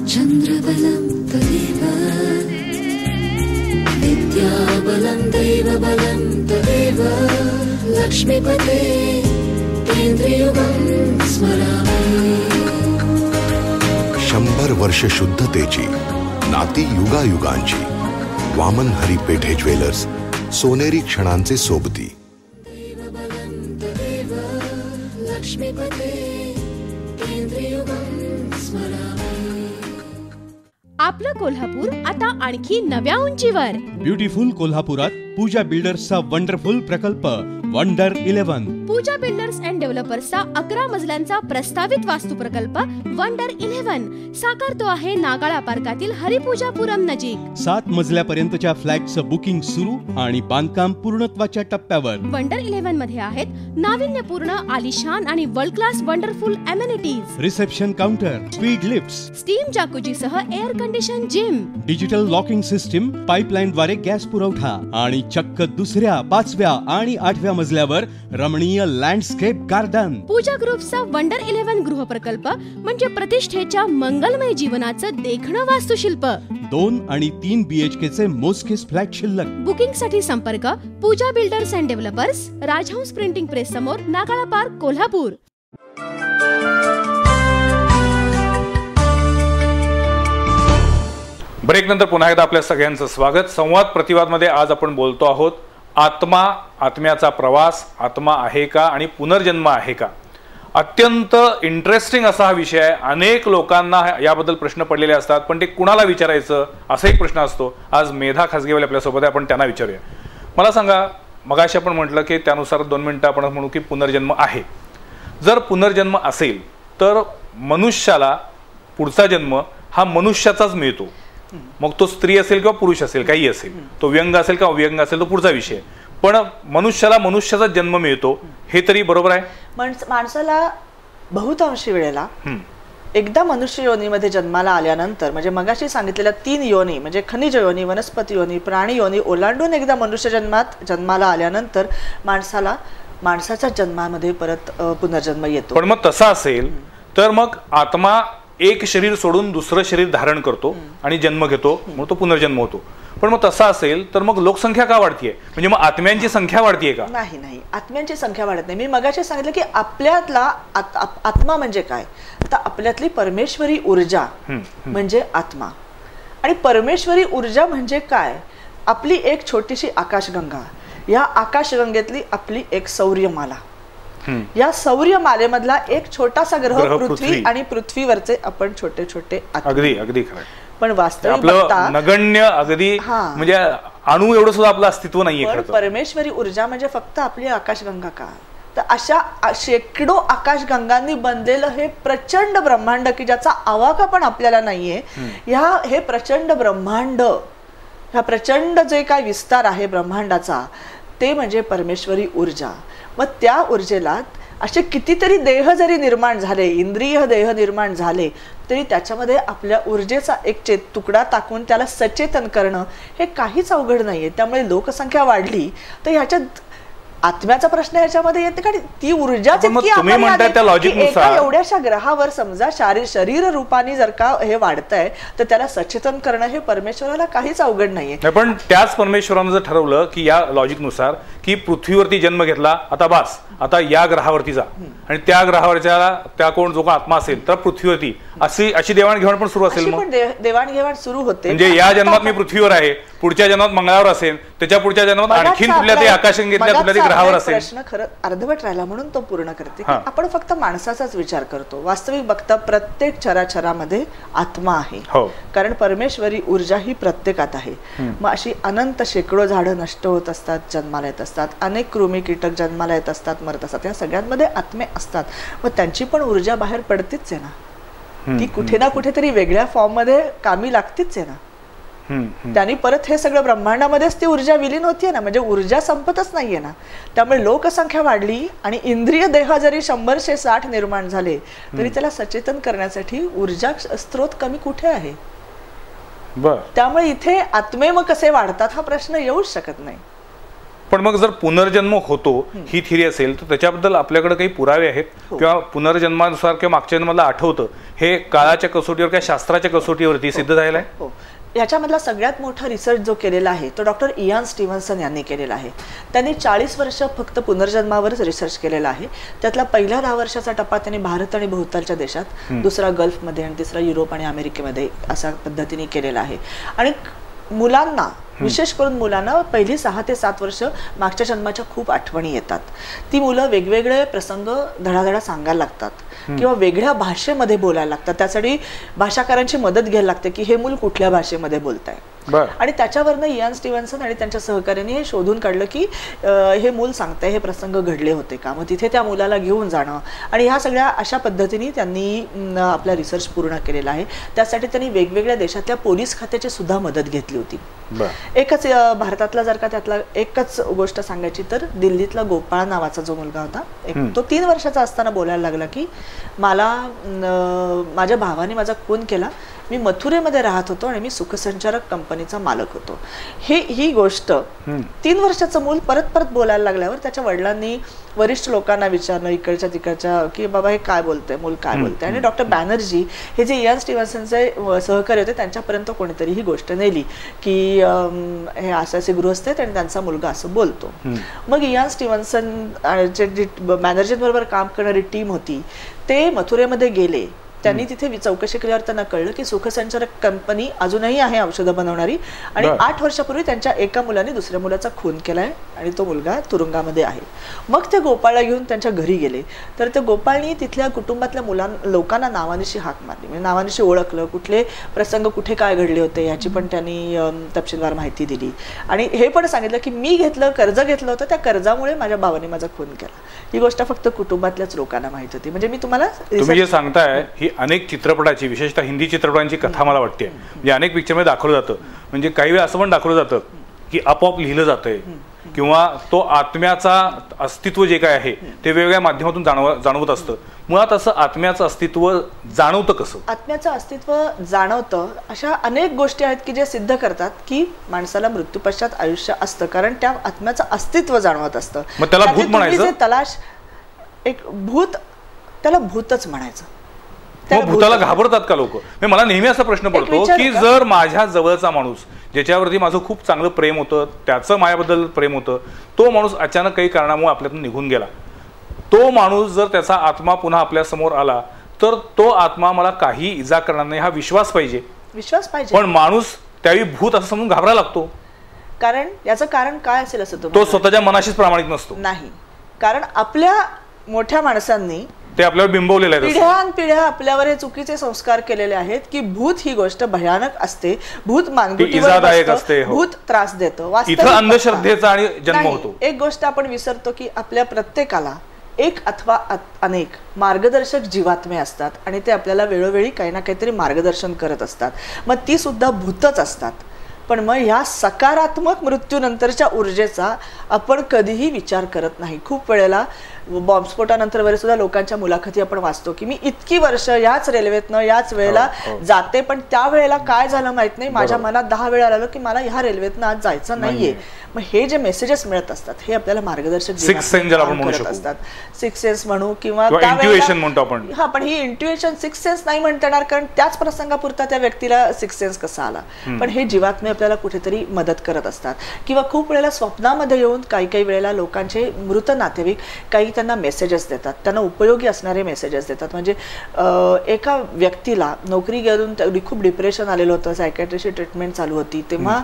चंद्रबलं तदेव विद्याबलं दैवबलं तदेव लक्ष्मीपते केंद्रयुगं स्मरामि.
100 वर्ष शुद्धतेची नाती युगायुगांची. वामन हरी पेठे ज्वेलर्स, सोनेरी क्षणांचे सोबती.
दैवबलं तदेव लक्ष्मीपते केंद्रयुगं स्मरामि.
आपलं कोल्हापूर आता आणखी नव्या उंचीवर.
ब्युटिफुल कोल्हापुरात पूजा बिल्डर्सचा वंडरफुल प्रकल्प वंडर 11.
पूजा बिल्डर्स अँड डेव्हलपर्सचा 11 मजल्यांचा प्रस्तावित वास्तू प्रकल्प वंडर 11 साकारतो आहे नागाळा पार्कातील हरिपूजापुरम नजीक.
7 मजल्यापर्यंतच्या फ्लॅटचं बुकिंग सुरू आणि बांधकाम पूर्णत्वाच्या टप्प्यावर.
वंडर 11 मध्ये आहेत नाविन्यपूर्ण, आलिशान आणि world class wonderful amenities.
Reception counter, speed lifts,
steam jacuzzi सह air condition gym,
digital locking system, pipeline द्वारे गॅस पुरवठा आणि चक्क दुसऱ्या, 5व्या आणि 8व्या मजल्यावर रमणीय लँडस्केप गार्डन.
पूजा ग्रुपचा वंडर 11 गृह प्रकल्प म्हणजे प्रतिष्ठेच्या मंगलमय जीवनाचं देखणं वास्तुशिल्प.
2 आणि 3 BHK चे मोजकेच फ्लॅट शिल्लक.
बुकिंग साठी संपर्क Pooja builders and developers, Rajhans printing press समोर, नागाळा पार्क, कोल्हापूर.
ब्रेक नंतर पुन्हा एकदा आपल्या सगळ्यांचं स्वागत. संवाद प्रतिवाद मध्ये आज आपण बोलतो आहोत आत्मा, आत्म्याचा प्रवास, आत्मा आहे का आणि पुनर्जन्म आहे का. अत्यंत इंटरेस्टिंग असा हा विषय आहे. अनेक लोकांना याबद्दल प्रश्न पडलेले असतात, पण ते कुणाला विचारायचं असा एक प्रश्न असतो. आज मेधा खासगीवाले आपल्यासोबत आहे, आपण त्यांना विचारूया. मला सांगा, मगाशी आपण म्हटलं की त्यानुसार 2 मिनिटं आपण म्हणू की पुनर्जन्म आहे. जर पुनर्जन्म असेल तर मनुष्याला पुढचा जन्म हा मनुष्याचाच मिळतो. मग तो स्त्री असेल किंवा पुरुष असेल, काही असेल, तो व्यंग असेल किंवा अव्यंग असेल, तो पुढचा विषय. पण मनुष्याला मनुष्याचा जन्म मिळतो, हे तरी बरोबर आहे.
माणसाला बहुतांशी वेळेला एकदा मनुष्य योनीमध्ये जन्माला आल्यानंतर, म्हणजे मगाशी सांगितलेल्या 3 योनी म्हणजे खनिज योनी, वनस्पती योनी, प्राणी योनी ओलांडून एकदा मनुष्य जन्माला आल्यानंतर माणसाच्या जन्मामध्ये परत पुनर्जन्म येतो.
पण मग तसा असेल तर मग आत्मा एक शरीर सोडून दुसरं शरीर धारण करतो आणि जन्म घेतो, मग तो पुनर्जन्म होतो. पण मग तसा असेल तर मग लोकसंख्या का वाढतीये? म्हणजे मग आत्म्यांची संख्या वाढतीये का?
नाही, आत्म्यांची संख्या वाढत नाही. मी मगाशी सांगितलं की आपल्यातला आत्मा म्हणजे काय, आता आपल्यातली परमेश्वरी ऊर्जा म्हणजे आत्मा. आणि परमेश्वरी ऊर्जा म्हणजे काय? आपली एक छोटीशी आकाशगंगा, या आकाशगंगेतली आपली एक सौर्यमाला, या सौर्यमालेमधला एक छोटासा ग्रह पृथ्वी आणि पृथ्वीवरचे आपण छोटे छोटे
अगदी खरं.
पण वास्तविक
नगण्य, अगदी म्हणजे अणू एवढं सुद्धा आपलं अस्तित्व नाहीये.
पण परमेश्वरी ऊर्जा म्हणजे फक्त आपली आकाशगंगा का, तर अशा शेकडो आकाशगंगांनी बनलेलं हे प्रचंड ब्रह्मांड की ज्याचा आवाका पण आपल्याला नाहीये, हे प्रचंड ब्रह्मांड, हा प्रचंड जे काय विस्तार आहे ब्रह्मांडाचा ते म्हणजे परमेश्वरी ऊर्जा. मग त्या ऊर्जेला असे कितीतरी देह जरी निर्माण झाले, इंद्रिय देह निर्माण झाले, तरी त्याच्यामध्ये आपल्या ऊर्जेचा एक तुकडा टाकून त्याला सचेतन करणं हे काहीच अवघड नाहीये. त्यामुळे लोकसंख्या वाढली तर ह्याच्यात आत्म्याचा प्रश्न याच्यामध्ये येते, कारण ती ऊर्जा एवढ्याशा ग्रहावर समजा शरीर रूपाने जर का हे वाढतंय तर त्याला सचेतन करणं हे परमेश्वराला काहीच अवघड नाहीये.
पण त्याच परमेश्वरानं जर ठरवलं की या लॉजिकनुसार की पृथ्वीवरती जन्म घेतला, आता बास, आता या ग्रहावरती जा आणि त्या ग्रहावरच्या त्या कोण जो आत्मा असेल तर पृथ्वीवरती अशी देवाणघेवाण पण सुरू असेल. मग
देवाणघेवाण सुरू होते,
म्हणजे या जन्मात मी पृथ्वीवर आहे, पुढच्या जन्मात मंगळावर असेल, त्याच्या पुढच्या जन्मात आणखीन कुठल्या तरी आकाशगंगेतल्या कुठल्या तरी ग्रहावर असेल.
प्रश्न खरं अर्धवट राहिला म्हणून तो पूर्ण करते की आपण फक्त माणसाचाच विचार करतो. वास्तविक बघता प्रत्येक चराचरामध्ये आत्मा आहे, कारण परमेश्वरी ऊर्जा ही प्रत्येकात आहे. मग अशी अनंत शेकडो झाडं नष्ट होत असतात, जन्माला येत असतात, अनेक कृमी कीटक जन्माला येत असतात, मरत असतात, या सगळ्यांमध्ये आत्मे असतात. मग त्यांची पण ऊर्जा बाहेर पडतीच आहे ना, ती कुठे ना कुठेतरी वेगळ्या फॉर्म मध्ये कामी लागतीच आहे ना. त्यांनी परत हे सगळं ब्रह्मांडामध्येच ती ऊर्जा विलीन होतीये ना, म्हणजे ऊर्जा संपतच नाहीये ना. त्यामुळे लोकसंख्या वाढली आणि इंद्रिय देह जरी 100-160 निर्माण झाले तरी त्याला सचेतन करण्यासाठी ऊर्जा स्त्रोत कमी कुठे आहे. त्यामुळे इथे आत्मे मग कसे वाढतात हा प्रश्न येऊच शकत नाही.
पण मग जर पुनर्जन्म होतो ही थिअरी असेल तर त्याच्याबद्दल आपल्याकडे काही पुरावे आहेत किंवा पुनर्जन्मानुसार किंवा मागच्या जन्माला आठवतं हे काळाच्या कसोटीवर किंवा शास्त्राच्या कसोटीवरती सिद्ध झालेलं आहे.
याच्यामधला सगळ्यात मोठा रिसर्च जो केलेला आहे तो डॉक्टर इयान स्टीव्हन्सन यांनी केलेला आहे. त्यांनी 40 वर्ष फक्त पुनर्जन्मावरच रिसर्च केलेला आहे. त्यातला पहिला 10 वर्षाचा टप्पा त्यांनी भारत आणि भोवतालच्या देशात, दुसरा गल्फमध्ये आणि तिसरा युरोप आणि अमेरिकेमध्ये अशा पद्धतीने केलेला आहे. आणि मुलांना, विशेष करून मुलांना पहिली 6 ते 7 वर्ष मागच्या जन्माच्या खूप आठवणी येतात. ती मुलं वेगवेगळे प्रसंग धडाधडा सांगायला लागतात किंवा वेगळ्या भाषेमध्ये बोलायला लागतात. त्यासाठी भाषाकारांची मदत घ्यायला लागते की हे मूल कुठल्या भाषेमध्ये बोलत आहे. आणि त्याच्यावरनं इयान स्टीव्हन्सन आणि त्यांच्या सहकार्याने हे शोधून काढलं की हे मूल सांगतंय हे प्रसंग घडले होते का. मग तिथे त्या मुलाला घेऊन जाणं आणि ह्या सगळ्या अशा पद्धतीने त्यांनी आपला रिसर्च पूर्ण केलेला आहे. त्यासाठी त्यांनी वेगवेगळ्या देशातल्या पोलीस खात्याची सुद्धा मदत घेतली होती. एकच भारतातला जर का त्यातला एकच गोष्ट सांगायची तर दिल्लीतला गोपाळ नावाचा जो मुलगा होता, तो 3 वर्षाचा असताना बोलायला लागला की मला माझ्या भावाने माझा खून केला, मी मथुरेमध्ये राहत होतो आणि मी सुखसंचारक कंपनीचा मालक होतो. ही गोष्ट 3 वर्षाचं मूल परत परत बोलायला लागल्यावर त्याच्या वडिलांनी वरिष्ठ लोकांना विचारलं इकडच्या तिकडच्या की बाबा हे काय बोलतंय, मूल काय बोलतंय. आणि डॉक्टर बॅनर्जी हे जे इयान स्टीव्हन्सनचे सहकारी होते त्यांच्यापर्यंत कोणीतरी ही गोष्ट नेली की हे असे गृहस्थ आहेत आणि त्यांचा मुलगा असं बोलतो. मग इयान स्टीव्हन्सन जे बॅनर्जींबरोबर काम करणारी टीम होती ते मथुरेमध्ये गेले. त्यांनी तिथे चौकशी केल्यावर त्यांना कळलं की सुखसंचारक कंपनी अजूनही आहे औषधं बनवणारी आणि 8 वर्षापूर्वी त्यांच्या एका मुलाने दुसऱ्या मुलाचा खून केलाय आणि तो मुलगा तुरुंगामध्ये आहे. मग ते गोपाळला घेऊन त्यांच्या घरी गेले तर ते गोपाळनी तिथल्या कुटुंबातल्या लोकांना नावानिशी हाक मारली, म्हणजे नावानिशी ओळखलं, कुठले प्रसंग कुठे काय घडले होते याची पण त्यांनी तपशीलवार माहिती दिली. आणि हे पण सांगितलं की मी कर्ज घेतलं होतं, त्या कर्जामुळे माझ्या भावाने माझा खून केला. ही गोष्ट फक्त कुटुंबातल्याच लोकांना माहित होती. म्हणजे मी तुम्हाला
जे सांगताय ही अनेक चित्रपटाची, विशेषतः हिंदी चित्रपटांची कथा मला वाटते. म्हणजे अनेक पिक्चरमध्ये दाखवलं जातं, म्हणजे काही वेळा असं पण दाखवलं जातं की आपोआप लिहिलं जातंय किंवा तो आत्म्याचा अस्तित्व जे काय आहे ते वेगवेगळ्या माध्यमातून जाणवत असतं. मुळात असं आत्म्याचं अस्तित्व जाणवतं कसं?
आत्म्याचं अस्तित्व जाणवतं अशा अनेक गोष्टी आहेत की जे सिद्ध करतात की माणसाला मृत्यू पश्चात आयुष्य असतं, कारण त्या आत्म्याचं अस्तित्व जाणवत असतं.
मग त्याला भूत म्हणायचं?
तलाश एक भूत, त्याला भूतच म्हणायचं.
भूताला घाबरतात का लोक? मला नेहमी असा प्रश्न पडतो की जर माझ्या जवळचा माणूस ज्याच्यावरती माझं खूप चांगलं प्रेम होतं, त्याचं माझ्याबद्दल प्रेम होतं, तो माणूस अचानक काही कारणामुळे आपल्यातून निघून गेला, तो माणूस जर त्याचा आत्मा पुन्हा आपल्या समोर आला तर तो आत्मा मला काही इजा करणार नाही हा विश्वास पाहिजे. पण माणूस त्यावेळी भूत असं समजून घाबरायला लागतो.
कारण याचं कारण काय असेल असं
तो स्वतःच्या मनाशीच प्रामाणिक नसतो.
नाही, कारण आपल्या मोठ्या माणसांनी
ते आपल्यावर बिंबवलेलं आहे.
पिढ्यानपिढ्या आपल्यावर हे चुकीचे संस्कार केलेले आहेत की भूत ही गोष्ट भयानक असते, भूत मानगुटीवर असते, भूत त्रास देतं.
इथं अंधश्रद्धेचा आणि जन्म होतो.
एक गोष्ट आपण विसरतो की आपल्या प्रत्येकाला एक अथवा अनेक मार्गदर्शक जीवात्मे असतात आणि ते आपल्याला वेळोवेळी काही ना काहीतरी मार्गदर्शन करत असतात. मग ती सुद्धा भूतच असतात. पण मग ह्या सकारात्मक मृत्यूनंतरच्या ऊर्जेचा आपण कधीही विचार करत नाही. खूप वेळेला बॉम्बस्फोटानंतर वगैरे सुद्धा लोकांच्या मुलाखती आपण वाचतो की मी इतकी वर्ष याच रेल्वेतनं याच वेळेला जाते, पण त्या वेळेला काय झालं माहित नाही, माझ्या मनात 10 वेळा आलं की मला ह्या रेल्वेतनं आज जायचं नाहीये. मग हे जे मेसेजेस मिळत असतात हे आपल्याला मार्गदर्शक असतात. सिक्स सेन्स म्हणू किंवा
म्हणतो आपण.
हा, पण ही इंट्युएशन सिक्स सेन्स नाही म्हणता येणार, कारण त्याच प्रसंगापुरता त्या व्यक्तीला सिक्स सेन्स कसा आला. पण हे जीवात्मे आपल्याला कुठेतरी मदत करत असतात. किंवा खूप वेळेला स्वप्नामध्ये येऊन काही वेळेला लोकांचे मृत नातेवाईक काही त्यांना मेसेजेस देतात, त्यांना उपयोगी असणारे मेसेजेस देतात. म्हणजे एका व्यक्तीला नोकरी घेऊन खूप डिप्रेशन आलेलं होतं, सायकॅट्रिस्टची ट्रीटमेंट चालू होती, तेव्हा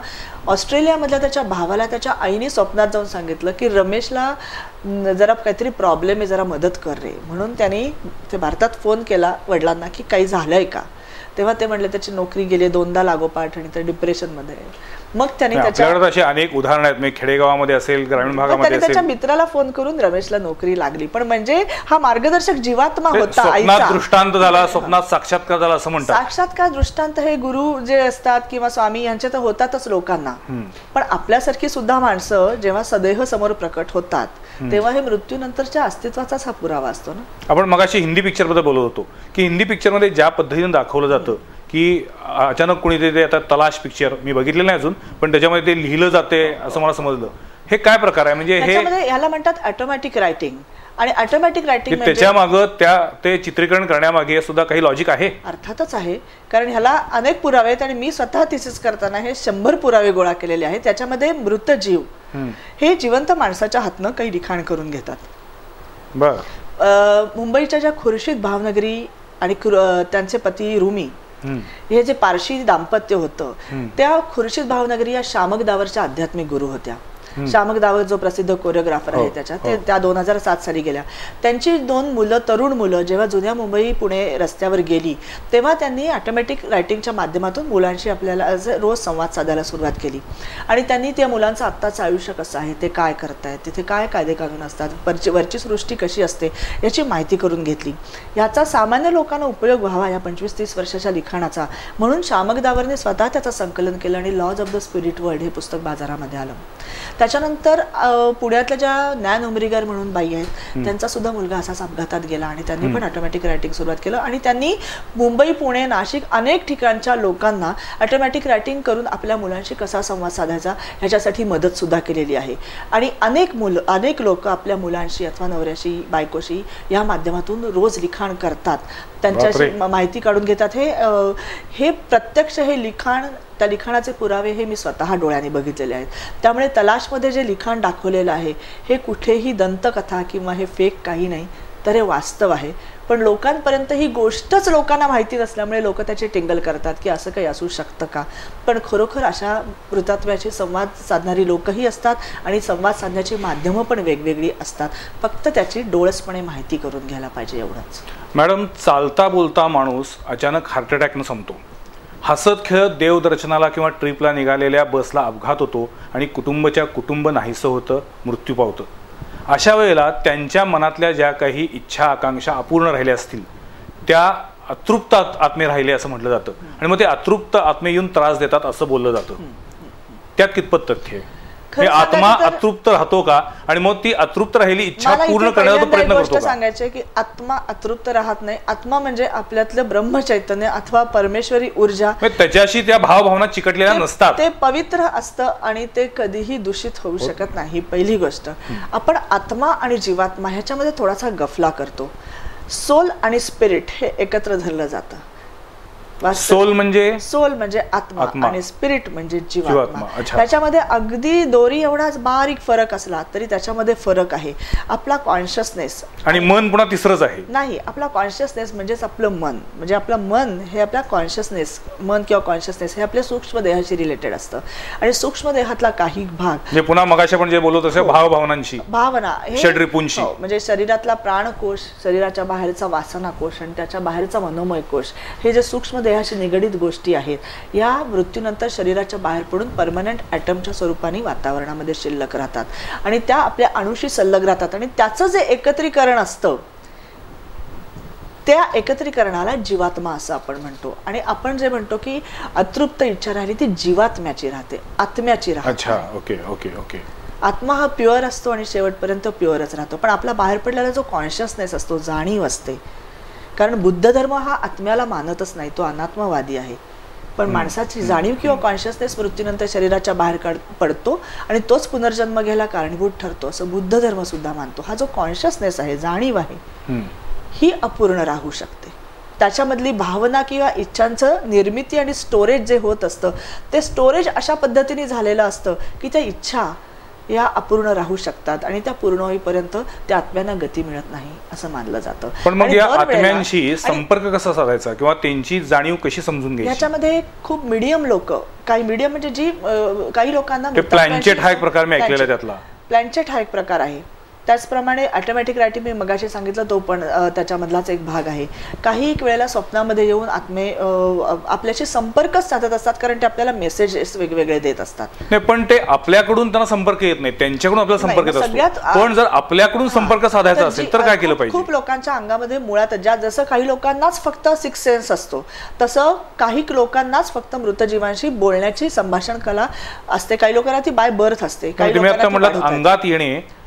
ऑस्ट्रेलियामधल्या त्याच्या भावाला त्याच्या आईने स्वप्नात जाऊन सांगितलं की रमेशला जरा काहीतरी प्रॉब्लेम आहे, जरा मदत कर रे. म्हणून त्यांनी ते भारतात फोन केला वडिलांना की काही झालंय का. तेव्हा ते म्हणले त्याची नोकरी गेली 2दा लागोपाठ आणि ते डिप्रेशनमध्ये. मग त्यांनी
त्याच्याकडे अशी अनेक उदाहरणं आहेत, म्हणजे खेडेगावामध्ये असेल, ग्रामीण भागामध्ये
त्याच्या मित्राला फोन करून रमेशला नोकरी लागली. पण म्हणजे हा मार्गदर्शक जीवात्मा होता, आईचा
दृष्टांत झाला, स्वप्नात साक्षात्कार झाला असं म्हणतात.
साक्षात्कार दृष्टांत हे गुरु जे असतात किंवा स्वामी यांचे तर होतातच लोकांना. पण आपल्यासारखी सुद्धा माणसं जेव्हा सदैव समोर प्रकट होतात तेव्हा हे मृत्यूनंतरच्या अस्तित्वाचाच हा पुरावा असतो ना.
आपण मगाशी हिंदी पिक्चर बद्दल बोलत होतो की हिंदी पिक्चरमध्ये ज्या पद्धतीने दाखवलं जातं की अचानक कोणीतरी आता तलाश पिक्चर मी बघितलेलं नाही अजून, पण त्याच्यामध्ये ते लिहिलं जाते असं मला समजलं. हे काय प्रकार आहे? म्हणजे हे
याला म्हणतात ऑटोमॅटिक रायटिंग. आणि ऑटोमॅटिक रायटिंग
त्याच्या मागे ते चित्रीकरण करण्यामागे सुद्धा काही लॉजिक आहे.
अर्थातच आहे, कारण ह्याला अनेक पुरावे आहेत आणि मी स्वतः थिसिस करताना हे 100 पुरावे गोळा केलेले आहेत. त्याच्यामध्ये मृत जीव हे जिवंत माणसाच्या हातनं काही लिखाण करून घेतात. मुंबईच्या ज्या खुर्शीद भावनगरी आणि त्यांचे पती रुमी हे जे पारशी दाम्पत्य होतं, त्या खुर्शीद भावनगरी या शामक दावरच्या आध्यात्मिक गुरु होत्या. शामक दावर जो प्रसिद्ध कोरिओग्राफर आहे त्या 2007 साली गेल्या. त्यांची 2 मुलं, तरुण मुलं जेव्हा जुन्या मुंबई पुणे रस्त्यावर गेली तेव्हा त्यांनी ऑटोमॅटिक रायटिंगच्या माध्यमातून मुलांशी आपल्याला रोज संवाद साधायला सुरुवात केली. आणि त्यांनी त्या मुलांचं आत्ताचं आयुष्य कसं आहे, ते काय करतायत, तिथे काय कायदे कानून असतात, वरची सृष्टी कशी असते याची माहिती करून घेतली. याचा सामान्य लोकांना उपयोग व्हावा या 25-30 वर्षाच्या लिखाणाचा, म्हणून शामक दावरने स्वतः त्याचं संकलन केलं आणि laws of the spirit world हे पुस्तक बाजारामध्ये आलं. त्याच्यानंतर पुण्यातल्या ज्या ज्ञान उमरीगर म्हणून बाई आहेत त्यांचा सुद्धा मुलगा असाच अपघातात गेला आणि त्यांनी पण ऑटोमॅटिक रायटिंग सुरुवात केलं. आणि त्यांनी मुंबई, पुणे, नाशिक अनेक ठिकाणच्या लोकांना ऑटोमॅटिक रायटिंग करून आपल्या मुलांशी कसा संवाद साधायचा ह्याच्यासाठी मदत सुद्धा केलेली आहे. आणि अनेक लोक आपल्या मुलांशी अथवा नवऱ्याशी, बायकोशी या माध्यमातून रोज लिखाण करतात, त्यांच्याशी माहिती काढून घेतात. हे प्रत्यक्ष हे लिखाण, त्या लिखाणाचे पुरावे हे मी स्वतः डोळ्याने बघितलेले आहेत. त्यामुळे तलाशमध्ये जे लिखाण दाखवलेलं आहे हे कुठेही दंतकथा किंवा हे फेक काही नाही, तर हे वास्तव आहे. पण लोकांपर्यंत ही गोष्टच लोकांना माहिती नसल्यामुळे लोक त्याची टिंगल करतात की असं काही असू शकतं का. पण खरोखर अशा मृतत्वाशी संवाद साधणारी लोकही असतात आणि संवाद साधण्याची माध्यमं पण वेगवेगळी असतात. फक्त त्याची डोळसपणे माहिती करून घ्यायला पाहिजे, एवढंच.
मॅडम, चालता बोलता माणूस अचानक हार्ट अटॅकनं संपतो. हसत खेळत देवदर्शनाला किंवा ट्रिपला निघालेल्या बसला अपघात होतो आणि कुटुंब नाहीसं होतं, मृत्यू पावतं. अशा वेळेला त्यांच्या मनातल्या ज्या काही इच्छा आकांक्षा अपूर्ण राहिल्या असतील त्या अतृप्त आत्मे राहिले असं म्हटलं जातं. आणि मग ते अतृप्त आत्मे येऊन त्रास देतात असं बोललं जातं. त्यात कितपत तथ्य आहे? आत्मा अतृप्त राहतो का आणि मग ती अतृप्त राहिली इच्छा पूर्ण करण्याचा प्रयत्न करतो?
सांगायचे की आत्मा अतृप्त राहत नाही. आत्मा म्हणजे आपल्यातलं ब्रह्मचैतन्य अथवा परमेश्वरी ऊर्जा,
त्याच्याशी त्या भावभावना चिकटलेल्या नसतात.
ते पवित्र असतं आणि ते कधीही दूषित होऊ शकत नाही. पहिली गोष्ट, आपण आत्मा आणि जीवात्मा ह्याच्यामध्ये थोडासा गफला करतो. सोल आणि स्पिरिट हे एकत्र धरलं जातं.
सोल
म्हणजे आत्मा आणि स्पिरिट म्हणजे जीवात्मा. त्याच्यामध्ये अगदी दोरी एवढाच बारीक फरक असला तरी त्याच्यामध्ये फरक आहे. आपला कॉन्शियसनेस
आणि मन पुन्हा तिसरंच आहे
नाही. आपला कॉन्शियसनेस म्हणजेच आपलं मन, म्हणजे आपलं मन हे आपल्या कॉन्शियसनेस, मन किंवा कॉन्शियसनेस हे आपल्या सूक्ष्म देहाशी रिलेटेड असतं. आणि सूक्ष्म देहातला काही भाग
पुन्हा मगाशी आपण जे बोलत असे भावभावनांची
भावना
षड्रिपुंशी,
म्हणजे शरीरातला प्राणकोश, शरीराच्या बाहेरचा वासना कोश आणि त्याच्या बाहेरचा मनोमय कोश, हे जे सूक्ष्म देहाशी निगडीत गोष्टी आहेत, या मृत्यूनंतर शरीराच्या बाहेर पडून परमनंट ॲटमच्या स्वरूपाने वातावरणामध्ये शिल्लक राहतात आणि त्या आपल्या अणुशी संलग्न राहतात. आणि त्याचं जे एकत्रीकरण असतं त्या एकत्रीकरणाला जीवात्मा असं आपण म्हणतो. आणि आपण जे म्हणतो की अतृप्त इच्छा राहिली ती जीवात्म्याची राहते, आत्म्याची राहते. आत्मा हा प्युअर असतो आणि शेवटपर्यंत प्युअरच राहतो. पण आपला बाहेर पडलेला जो कॉन्शियसनेस असतो, जाणीव असते, कारण बुद्ध धर्म हा आत्म्याला मानतच नाही, तो अनात्मवादी आहे. पण माणसाची जाणीव किंवा कॉन्शियसनेस मृत्यूनंतर शरीराच्या बाहेर पडतो आणि तोच पुनर्जन्म घ्यायला कारणीभूत ठरतो असं बुद्ध धर्म सुद्धा मानतो. हा जो कॉन्शियसनेस आहे, जाणीव आहे, ही अपूर्ण राहू शकते. त्याच्यामधली भावना किंवा इच्छांचं निर्मिती आणि स्टोरेज जे होत असतं ते स्टोरेज अशा पद्धतीने झालेलं असतं की त्या इच्छा या अपूर्ण राहू शकतात आणि त्या पूर्ण होईपर्यंत त्या आत्म्यांना गती मिळत नाही असं मानलं जातं.
पण मग या आत्म्यांशी संपर्क कसा साधायचा किंवा त्यांची जाणीव कशी समजून घ्यायची?
याच्यामध्ये खूप मीडियम लोक, काही मीडियम म्हणजे जी काही लोकांना
प्लॅनचेट हा एक प्रकार मी ऐकलेला, त्यातला प्लॅनचेट
हा एक प्रकार आहे. त्याचप्रमाणे ऑटोमॅटिक रायटिंग मी मगाशी सांगितलं तो पण त्याच्यामधलाच एक भाग आहे. काही वेळेला स्वप्नामध्ये येऊन आत्मे आपल्याशी संपर्कच साधत असतात कारण ते आपल्याला मेसेजेस वेगवेगळे देत असतात.
नाही, पण ते आपल्याकडून त्यांना संपर्क येत नाही, त्यांच्याकडून आपल्याला संपर्क येत असतो. पण जर आपल्याकडून संपर्क साधायचा असेल तर काय केलं पाहिजे?
खूप लोकांच्या अंगामध्ये मुळात जसं काही लोकांनाच फक्त 6 सेन्स असतो तसं काही लोकांनाच फक्त मृतजीवांशी बोलण्याची संभाषण कला असते. काही लोकांना ती बाय बर्थ असते.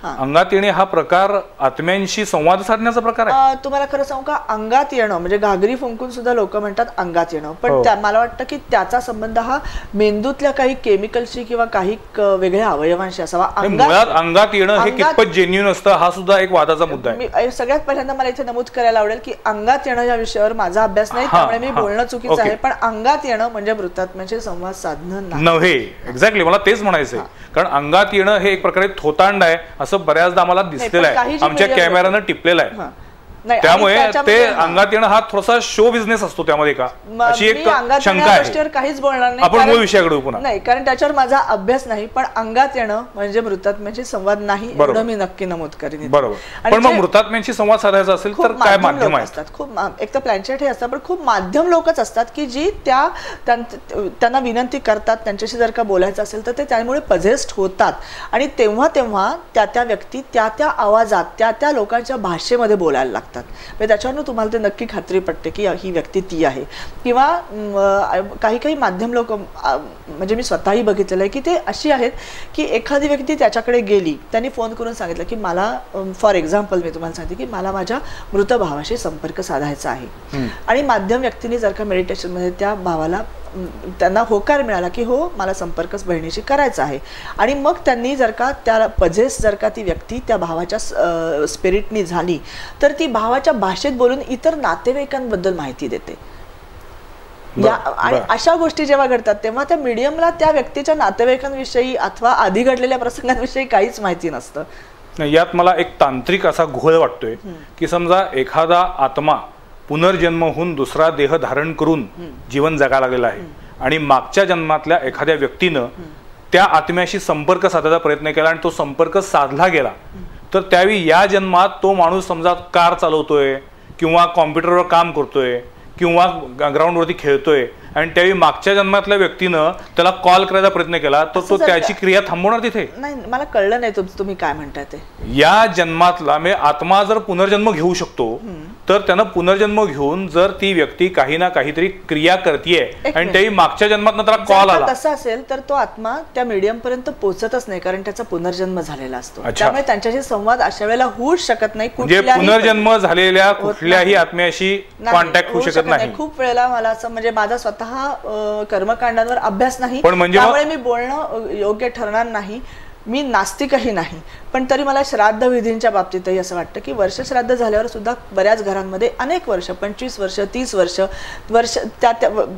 अंगात येणे हा प्रकार आत्म्यांशी संवाद साधण्याचा प्रकार आहे.
तुम्हाला खरं सांगू का, अंगात येणं म्हणजे घागरी फुंकून सुद्धा लोक म्हणतात अंगात येणं, पण मला वाटतं की त्याचा संबंध हा मेंदूतल्या काही केमिकलशी किंवा काही वेगळ्या अवयवांशी असावा.
अंगात येणं हे कितपत जेन्युइन असतं हा सुद्धा एक वादाचा मुद्दा आहे.
सगळ्यात पहिल्यांदा मला इथे नमूद करायला आवडेल की अंगात येणं या विषयावर माझा अभ्यास नाही, त्यामुळे मी बोलणं चुकीचं आहे. पण अंगात येणं म्हणजे मृतात्म्याचे संवाद साधणं नव्हे.
एक्झॅक्टली, मला तेच म्हणायचंय. कारण अंगात येणं हे एक प्रकारे थोतांड आहे असं बऱ्याचदा आम्हाला दिसलेलं आहे, आमच्या कॅमेरानं टिपलेलं आहे. त्यामुळे ते अंगात येणं हा थोडासा शो बिझनेस असतो त्यामध्ये का, अशी एक शंका आहे.
काहीच बोलणार नाही,
आपण मूळ विषयाकडे पुन्हा
नाही, कारण त्याच्यावर माझा अभ्यास नाही. पण अंगात येणं म्हणजे मृतात्म्याशी संवाद नाही, एवढं मी नक्की नमूद करेन.
बरोबर. पण मग मृतात्म्यांशी संवाद साधायचा असेल तर काय माध्यम असतात?
खूप एक तर प्लॅनचेट हे असतात, पण खूप माध्यम लोकच असतात की जी त्यांना विनंती करतात. त्यांच्याशी जर का बोलायचं असेल तर ते त्यामुळे पझेस्ड होतात आणि तेव्हा त्या व्यक्ती त्या आवाजात त्या लोकांच्या भाषेमध्ये बोलायला लागतात. त्याच्यावरून तुम्हाला ते नक्की खात्री पडते की ही व्यक्ती ती आहे. किंवा काही माध्यम लोक, म्हणजे मी स्वतःही बघितलेलं आहे की ते अशी आहेत की एखादी व्यक्ती त्याच्याकडे गेली, त्यांनी फोन करून सांगितलं की मला, फॉर एक्झाम्पल मी तुम्हाला सांगते की मला माझ्या मृत भावाशी संपर्क साधायचा आहे. आणि माध्यम व्यक्तीने जर का मेडिटेशनमध्ये त्या भावाला त्यांना होकार मिळाला की हो मला संपर्कच बहिणीशी करायचा आहे, आणि मग त्यांनी जर का त्या पझेस जर का ती व्यक्ती त्या भावाच्या स्पिरिटनी झाली तर ती भावाच्या भाषेत बोलून इतर नातेवाईकांबद्दल माहिती देते. आणि अशा गोष्टी जेव्हा घडतात तेव्हा त्या मीडियमला त्या व्यक्तीच्या नातेवाईकांविषयी अथवा आधी घडलेल्या प्रसंगांविषयी काहीच माहिती नसतं.
यात मला एक तांत्रिक असा घोळ वाटतोय की समजा एखादा आत्मा पुनर्जन्म होऊन दुसरा देह धारण करून जीवन जगायला लागलेला आहे आणि मागच्या जन्मातल्या एखाद्या व्यक्तीनं त्या आत्म्याशी संपर्क साधायचा प्रयत्न केला आणि तो संपर्क साधला गेला, तर त्यावेळी या जन्मात तो माणूस समजा कार चालवतोय किंवा कॉम्प्युटरवर काम करतोय किंवा ग्राउंडवरती खेळतोय आणि त्यावेळी मागच्या जन्मातल्या व्यक्तीनं त्याला कॉल करायचा प्रयत्न केला तर तो त्याची क्रिया थांबवणार तिथे?
नाही, मला कळलं नाही तुम्ही काय म्हणताय ते.
या जन्मातला म्हणजे आत्मा जर पुनर्जन्म घेऊ शकतो तर त्यानं पुनर्जन्म घेऊन जर ती व्यक्ती काही ना काहीतरी क्रिया करतेय आणि त्याही मागच्या जन्मात त्याला कॉल आला,
तसं असेल तर तो आत्मा त्या मीडियम पर्यंत पोहोचतच नाही, कारण त्याचा पुनर्जन्म झालेला असतो. त्यामुळे त्यांच्याशी संवाद अशा वेळेला होऊच शकत नाही.
म्हणजे पुनर्जन्म झालेल्या कुठल्याही आत्म्याशी कॉन्टॅक्ट होऊ शकत नाही.
खूप वेळेला मला असं, म्हणजे माझा स्वतः कर्मकांडांवर अभ्यास नाही,
पण म्हणजे
त्यामुळे मी बोलणं योग्य ठरणार नाही. मी नास्तिकही नाही, पण तरी मला श्राद्ध विधींच्या बाबतीतही असं वाटतं की वर्ष श्राद्ध झाल्यावर सुद्धा बऱ्याच घरांमध्ये अनेक वर्ष, 25 वर्ष, 30 वर्ष त्या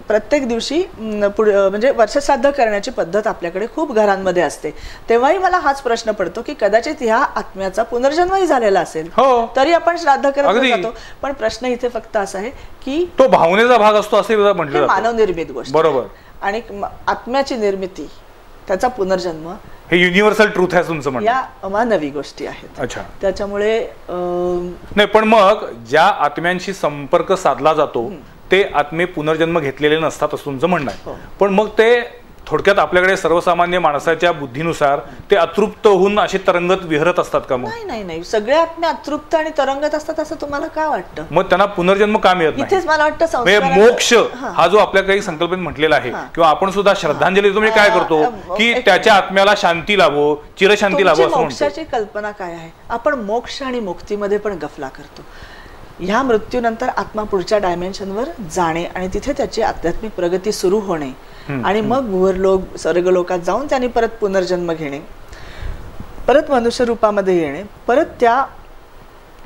प्रत्येक दिवशी म्हणजे वर्षश्राद्ध करण्याची पद्धत आपल्याकडे खूप घरांमध्ये असते. तेव्हाही मला हाच प्रश्न पडतो की कदाचित ह्या आत्म्याचा पुनर्जन्मही झालेला असेल, तरी आपण श्राद्ध करत जातो. पण प्रश्न इथे फक्त असा आहे की
तो भावनेचा भाग असतो असे म्हटलं जातं.
मानव निर्मित गोष्ट, बरोबर. आणि आत्म्याची निर्मिती, त्याचा पुनर्जन्म
हे युनिव्हर्सल ट्रूथ आहे तुमचं म्हणणं,
या अमानवी गोष्टी आहेत.
अच्छा.
त्याच्यामुळे
नाही, पण मग ज्या आत्म्यांशी संपर्क साधला जातो ते आत्मे पुनर्जन्म घेतलेले नसतात असं तुमचं म्हणणं आहे. पण मग ते थोडक्यात आपल्याकडे सर्वसामान्य माणसाच्या बुद्धीनुसार ते अतृप्त होऊन असे तरंगत विहरत असतात का? मग
नाही, सगळे आत्मे अतृप्त आणि तरंगत असतात असं तुम्हाला काय वाटतं?
मग त्यांना पुनर्जन्म का मिळत नाही?
इथेच मला वाटतं
मोक्ष हा जो आपल्या काही संकल्पनेत म्हटलेला आहे, किंवा आपण सुद्धा श्रद्धांजली देतो म्हणजे काय करतो की त्याच्या आत्म्याला शांती लाभो, चिरशांती लाभो असं म्हणतो.
मोक्षाची कल्पना काय आहे? आपण मोक्ष आणि मुक्तीमध्ये पण गफला करतो. ह्या मृत्यूनंतर आत्मा पुढच्या डायमेन्शनवर जाणे आणि तिथे त्याची आध्यात्मिक प्रगती सुरू होणे आणि मग भुवरलोक स्वर्गलोकात जाऊन त्यांनी परत पुनर्जन्म घेणे, परत मनुष्य रूपामध्ये येणे, परत त्या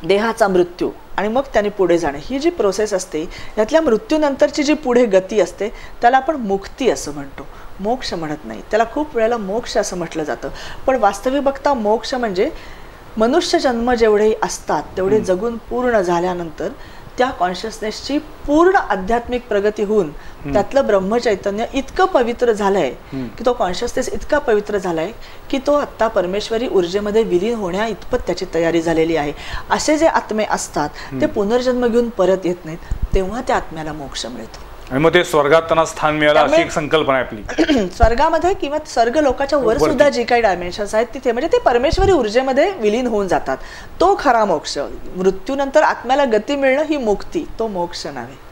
देहाचा मृत्यू आणि मग त्याने पुढे जाणे, ही जी प्रोसेस असते यातल्या मृत्यूनंतरची जी पुढे गती असते त्याला आपण मुक्ती असं म्हणतो, मोक्ष म्हणत नाही. त्याला खूप वेळेला मोक्ष असं म्हटलं जातं, पण वास्तविक बघता मोक्ष म्हणजे मनुष्य जन्म जेवढे असतात तेवढे जगून पूर्ण झाल्यानंतर त्या कॉन्शियसनेसची पूर्ण आध्यात्मिक प्रगती होऊन त्यातलं ब्रह्मचैतन्य इतकं पवित्र झालंय की तो कॉन्शियसनेस इतका पवित्र झालाय की तो आत्ता परमेश्वरी ऊर्जेमध्ये विलीन होण्या इतपत त्याची तयारी झालेली आहे. असे जे आत्मे असतात ते पुनर्जन्म घेऊन परत येत नाहीत, तेव्हा त्या आत्म्याला मोक्ष मिळतो.
आणि मग ते स्वर्गात त्यांना स्थान मिळालं अशी एक संकल्पना आहे आपली.
स्वर्गामध्ये किंवा स्वर्ग लोकाच्या वर सुद्धा जी काही डायमेन्शन्स आहेत तिथे म्हणजे ते परमेश्वरी ऊर्जेमध्ये विलीन होऊन जातात. तो खरा मोक्ष. मृत्यूनंतर आत्म्याला गती मिळणं ही मुक्ती, तो मोक्ष नव्हे.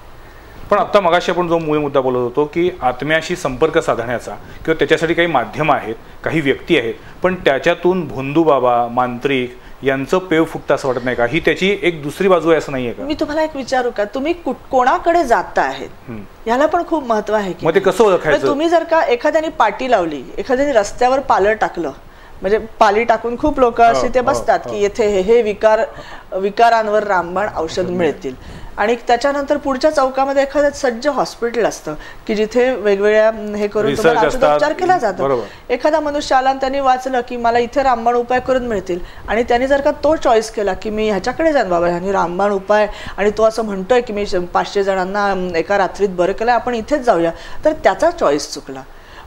पण आता मगाशी आपण जो मूळ मुद्दा बोलत होतो की आत्म्याशी संपर्क साधण्याचा किंवा त्याच्यासाठी काही माध्यम आहेत, काही व्यक्ती आहेत, पण त्याच्यातून भोंदू बाबा, मांत्रिक यांचं पेव फुटतं असं वाटत नाही का? ही त्याची एक दुसरी बाजू आहे असं नाहीये का?
मी तुम्हाला एक विचारू का, तुम्ही कोणाकडे जाता आहेत याला पण खूप महत्व आहे.
मग ते कसं ओळखायचं?
तुम्ही जर का एखाद्याने पाटी लावली, एखाद्याने रस्त्यावर पालं टाकलं, म्हणजे पाली टाकून खूप लोक असे ते बसतात की येथे हे विकारांवर रामबाण औषध मिळतील, आणि त्याच्यानंतर पुढच्या चौकामध्ये एखादं सज्ज हॉस्पिटल असतं की जिथे वेगवेगळ्या हे करून तुम्हाला औषधोपचार केला जातो. एखादा मनुष्य आला आणि त्यांनी वाचलं की मला इथे रामबाण उपाय करून मिळतील, आणि त्यांनी जर का तो चॉईस केला की मी ह्याच्याकडे जाईन, बाबा ह्यानी रामबाण उपाय आणि तो असं म्हणतोय की मी 500 जणांना एका रात्रीत बरं केलं, आपण इथेच जाऊया, तर त्याचा चॉईस चुकला.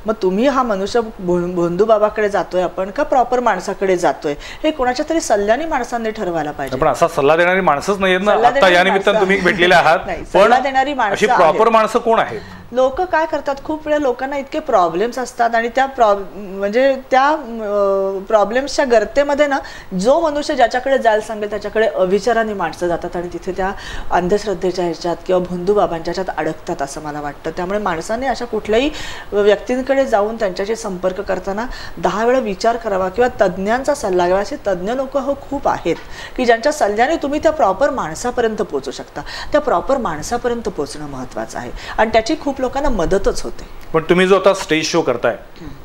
मग तुम्ही हा मनुष्य भोंदू बाबाकडे जातोय आपण का प्रॉपर माणसाकडे जातोय, हे कोणाच्या तरी सल्ल्याने माणसांनी ठरवायला पाहिजे.
पण असा सल्ला देणारी माणसंच नाहीत ना आता या निमित्तानं तुम्ही भेटलेले आहात.
सल्ला देणारी माणसं,
प्रॉपर माणसं कोण आहेत?
लोक काय करतात, खूप वेळा लोकांना इतके प्रॉब्लेम्स असतात आणि त्या प्रॉब्लेम्सच्या गर्तेमध्ये ना जो मनुष्य ज्याच्याकडे जायला सांगेल त्याच्याकडे अविचाराने माणसं जातात आणि तिथे त्या अंधश्रद्धेच्या ह्याच्यात किंवा भोंदू बाबांच्या ह्याच्यात अडकतात असं मला वाटतं. त्यामुळे माणसाने अशा कुठल्याही व्यक्तींकडे जाऊन त्यांच्याशी संपर्क करताना 10 वेळा विचार करावा किंवा तज्ज्ञांचा सल्ला घ्यावा. असे तज्ज्ञ लोक खूप आहेत की ज्यांच्या सल्ल्याने तुम्ही त्या प्रॉपर माणसापर्यंत पोहोचू शकता. त्या प्रॉपर माणसापर्यंत पोहोचणं महत्त्वाचं आहे आणि त्याची खूप लोकांना मदतच होते.
पण तुम्ही जो आता स्टेज शो करताय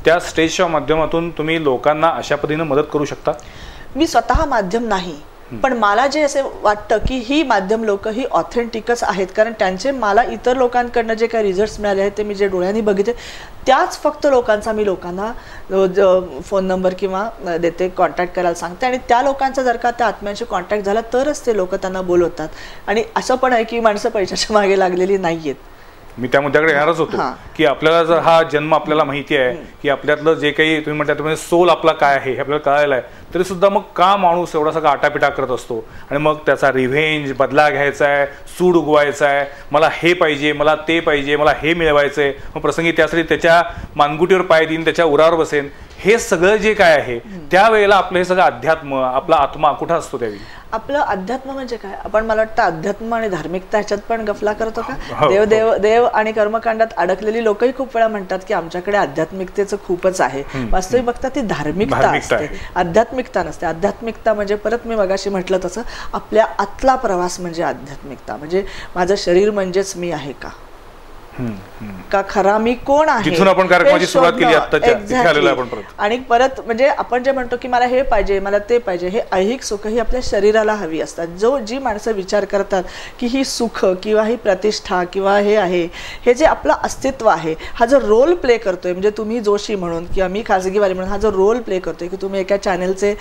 त्या स्टेज शो माध्यमातून तुम्ही लोकांना अशा पद्धतीने मदत करू शकता?
मी स्वतः माध्यम नाही, पण मला जे असे वाटतं की ही माध्यम लोक ही ऑथेंटिकच आहेत, कारण त्यांचे मला इतर लोकांकडनं जे काही रिझल्ट्स मिळाले आहेत ते मी जे डोळ्यांनी बघितले त्याच फक्त लोकांचा मी लोकांना फोन नंबर किंवा देते, कॉन्टॅक्ट करायला सांगते, आणि त्या लोकांचा जर का त्या आत्म्यांशी कॉन्टॅक्ट झाला तरच ते लोक त्यांना बोलवतात. आणि असं पण आहे की माणसं पैशाच्या मागे लागलेली नाही आहेत.
मी त्या मुद्द्याकडे येणारच होतो की आपल्याला जर हा जन्म आपल्याला माहिती आहे की आपल्यातलं जे काही तुम्ही म्हणता तुम्ही सोल आपला काय आहे हे आपल्याला कळायला आहे, तरी सुद्धा मग का माणूस एवढा सगळा आटापिटा करत असतो आणि मग त्याचा रिव्हेंज बदला घ्यायचा आहे, सूड उगवायचा आहे, मला हे पाहिजे, मला ते पाहिजे, मला हे मिळवायचंय, मग प्रसंगी त्यासाठी त्याच्या मानगुटीवर पाय देईन, त्याच्या उरावर बसेन, हे सगळं जे काय आहे त्यावेळेला आपलं हे सगळं अध्यात्म, आपला आत्मा कुठं असतो त्यावेळी?
आपलं अध्यात्म म्हणजे काय? आपण मला वाटतं अध्यात्म आणि धार्मिकता ह्याच्यात पण गफला करतो का? देव आणि कर्मकांडात अडकलेली लोकही खूप वेळा म्हणतात की आमच्याकडे आध्यात्मिकतेचं खूपच आहे. वास्तविक बघता ती धार्मिकता असते, आध्यात्मिकता नसते. आध्यात्मिकता म्हणजे परत मी मगाशी म्हटलं तसं आपल्या आतला प्रवास म्हणजे आध्यात्मिकता. म्हणजे माझं शरीर म्हणजेच मी आहे का? का खरा मी कोण आहे,
जिथून आपण कार्यक्रमाची सुरुवात केली आत्ताच्या इथे आलेलो आहे आपण परत.
आणि परत म्हणजे आपण जे म्हणतो की मला हे पाहिजे मला ते पाहिजे, हे ऐहिक सुख ही आपल्या शरीराला हवी असतात. जी माणसं विचार करतात की ही सुख किंवा ही प्रतिष्ठा किंवा हे आहे, हे जे आपलं अस्तित्व आहे, हा जो रोल प्ले करतोय, म्हणजे तुम्ही जोशी म्हणून किंवा मी खाजगीवाली म्हणून हा जो रोल प्ले करतोय की तुम्ही एका चॅनलचे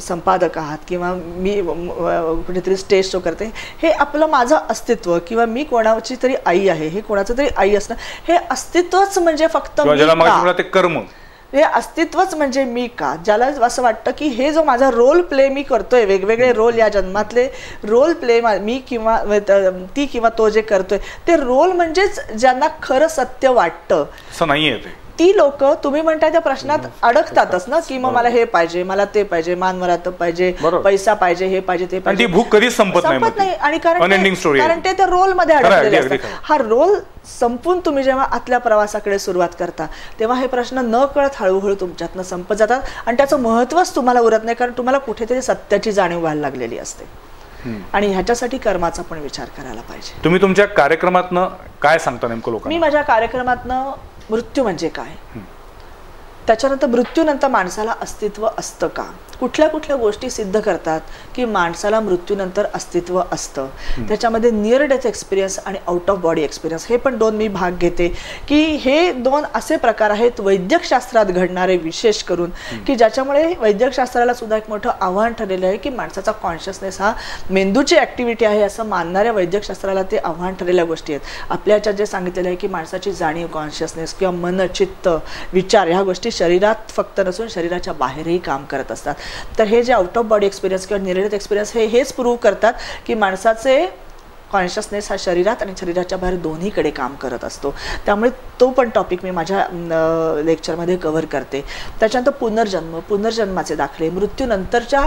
संपादक आहात किंवा मी कुठेतरी स्टेज शो करते, हे आपलं माझं अस्तित्व किंवा मी कोणाची तरी आई आहे, हे कोणाचं तरी आई असणं, हे अस्तित्वच म्हणजे फक्त
कर्म,
हे अस्तित्वच म्हणजे मी का, ज्याला असं वाटतं की हे जो माझा रोल प्ले मी करतोय, वेगवेगळे रोल या जन्मातले रोल प्ले मी किंवा ती किंवा तो जे करतोय ते रोल म्हणजेच ज्यांना खरं सत्य वाटतं
असं नाहीये ते,
ती लोक तुम्ही म्हणताय त्या प्रश्नात अडकतातच ना, की मग मला हे पाहिजे, मला ते पाहिजे, मानमरात पाहिजे, पैसा पाहिजे, हे पाहिजे, ते पाहिजे,
ती भूक कधीच संपत नाही.
आणि कारण ते त्या रोल मध्ये अडकलेले असतात. हा रोल संपून तुम्ही जेव्हा आतल्या प्रवासाकडे सुरुवात करता तेव्हा हे प्रश्न न कळत हळूहळू तुमच्यातनं संपत जातात आणि त्याचं महत्वच तुम्हाला उरत नाही, कारण तुम्हाला कुठेतरी सत्याची जाणीव व्हायला लागलेली असते. आणि ह्याच्यासाठी कर्माचा पण विचार करायला पाहिजे.
तुम्ही तुमच्या कार्यक्रमातनं काय सांगता नेमकं लोकांना?
मी माझ्या कार्यक्रमातनं मृत्यू म्हणजे काय, त्याच्यानंतर मृत्यूनंतर माणसाला अस्तित्व असतं का, कुठल्या कुठल्या गोष्टी सिद्ध करतात की माणसाला मृत्यूनंतर अस्तित्व असतं, त्याच्यामध्ये नियर डेथ एक्सपिरियन्स आणि आउट ऑफ बॉडी एक्सपिरियन्स हे पण 2 मी भाग घेते की हे 2 असे प्रकार आहेत वैद्यकशास्त्रात घडणारे, विशेष करून की ज्याच्यामुळे वैद्यकशास्त्राला सुद्धा एक मोठं आव्हान ठरलेलं आहे की माणसाचा कॉन्शियसनेस हा मेंदूची ऍक्टिव्हिटी आहे असं मानणाऱ्या वैद्यकशास्त्राला ते आव्हान ठरलेल्या गोष्टी आहेत. आपल्या याच्यात जे सांगितलेलं आहे की माणसाची जाणीव, कॉन्शियसनेस किंवा मन, चित्त, विचार ह्या गोष्टी शरीरात फक्त नसून शरीराच्या बाहेरही काम करत असतात. तर हे जे आउट ऑफ बॉडी एक्सपिरियन्स किंवा नियर डेथ एक्सपिरियन्स हेच प्रूव्ह करतात की माणसाचे कॉन्शियसनेस हा शरीरात आणि शरीराच्या बाहेर दोन्हीकडे काम करत असतो. त्यामुळे तो पण टॉपिक मी माझ्या लेक्चरमध्ये कव्हर करते. त्याच्यानंतर पुनर्जन्म, पुनर्जन्माचे दाखले, मृत्यूनंतरच्या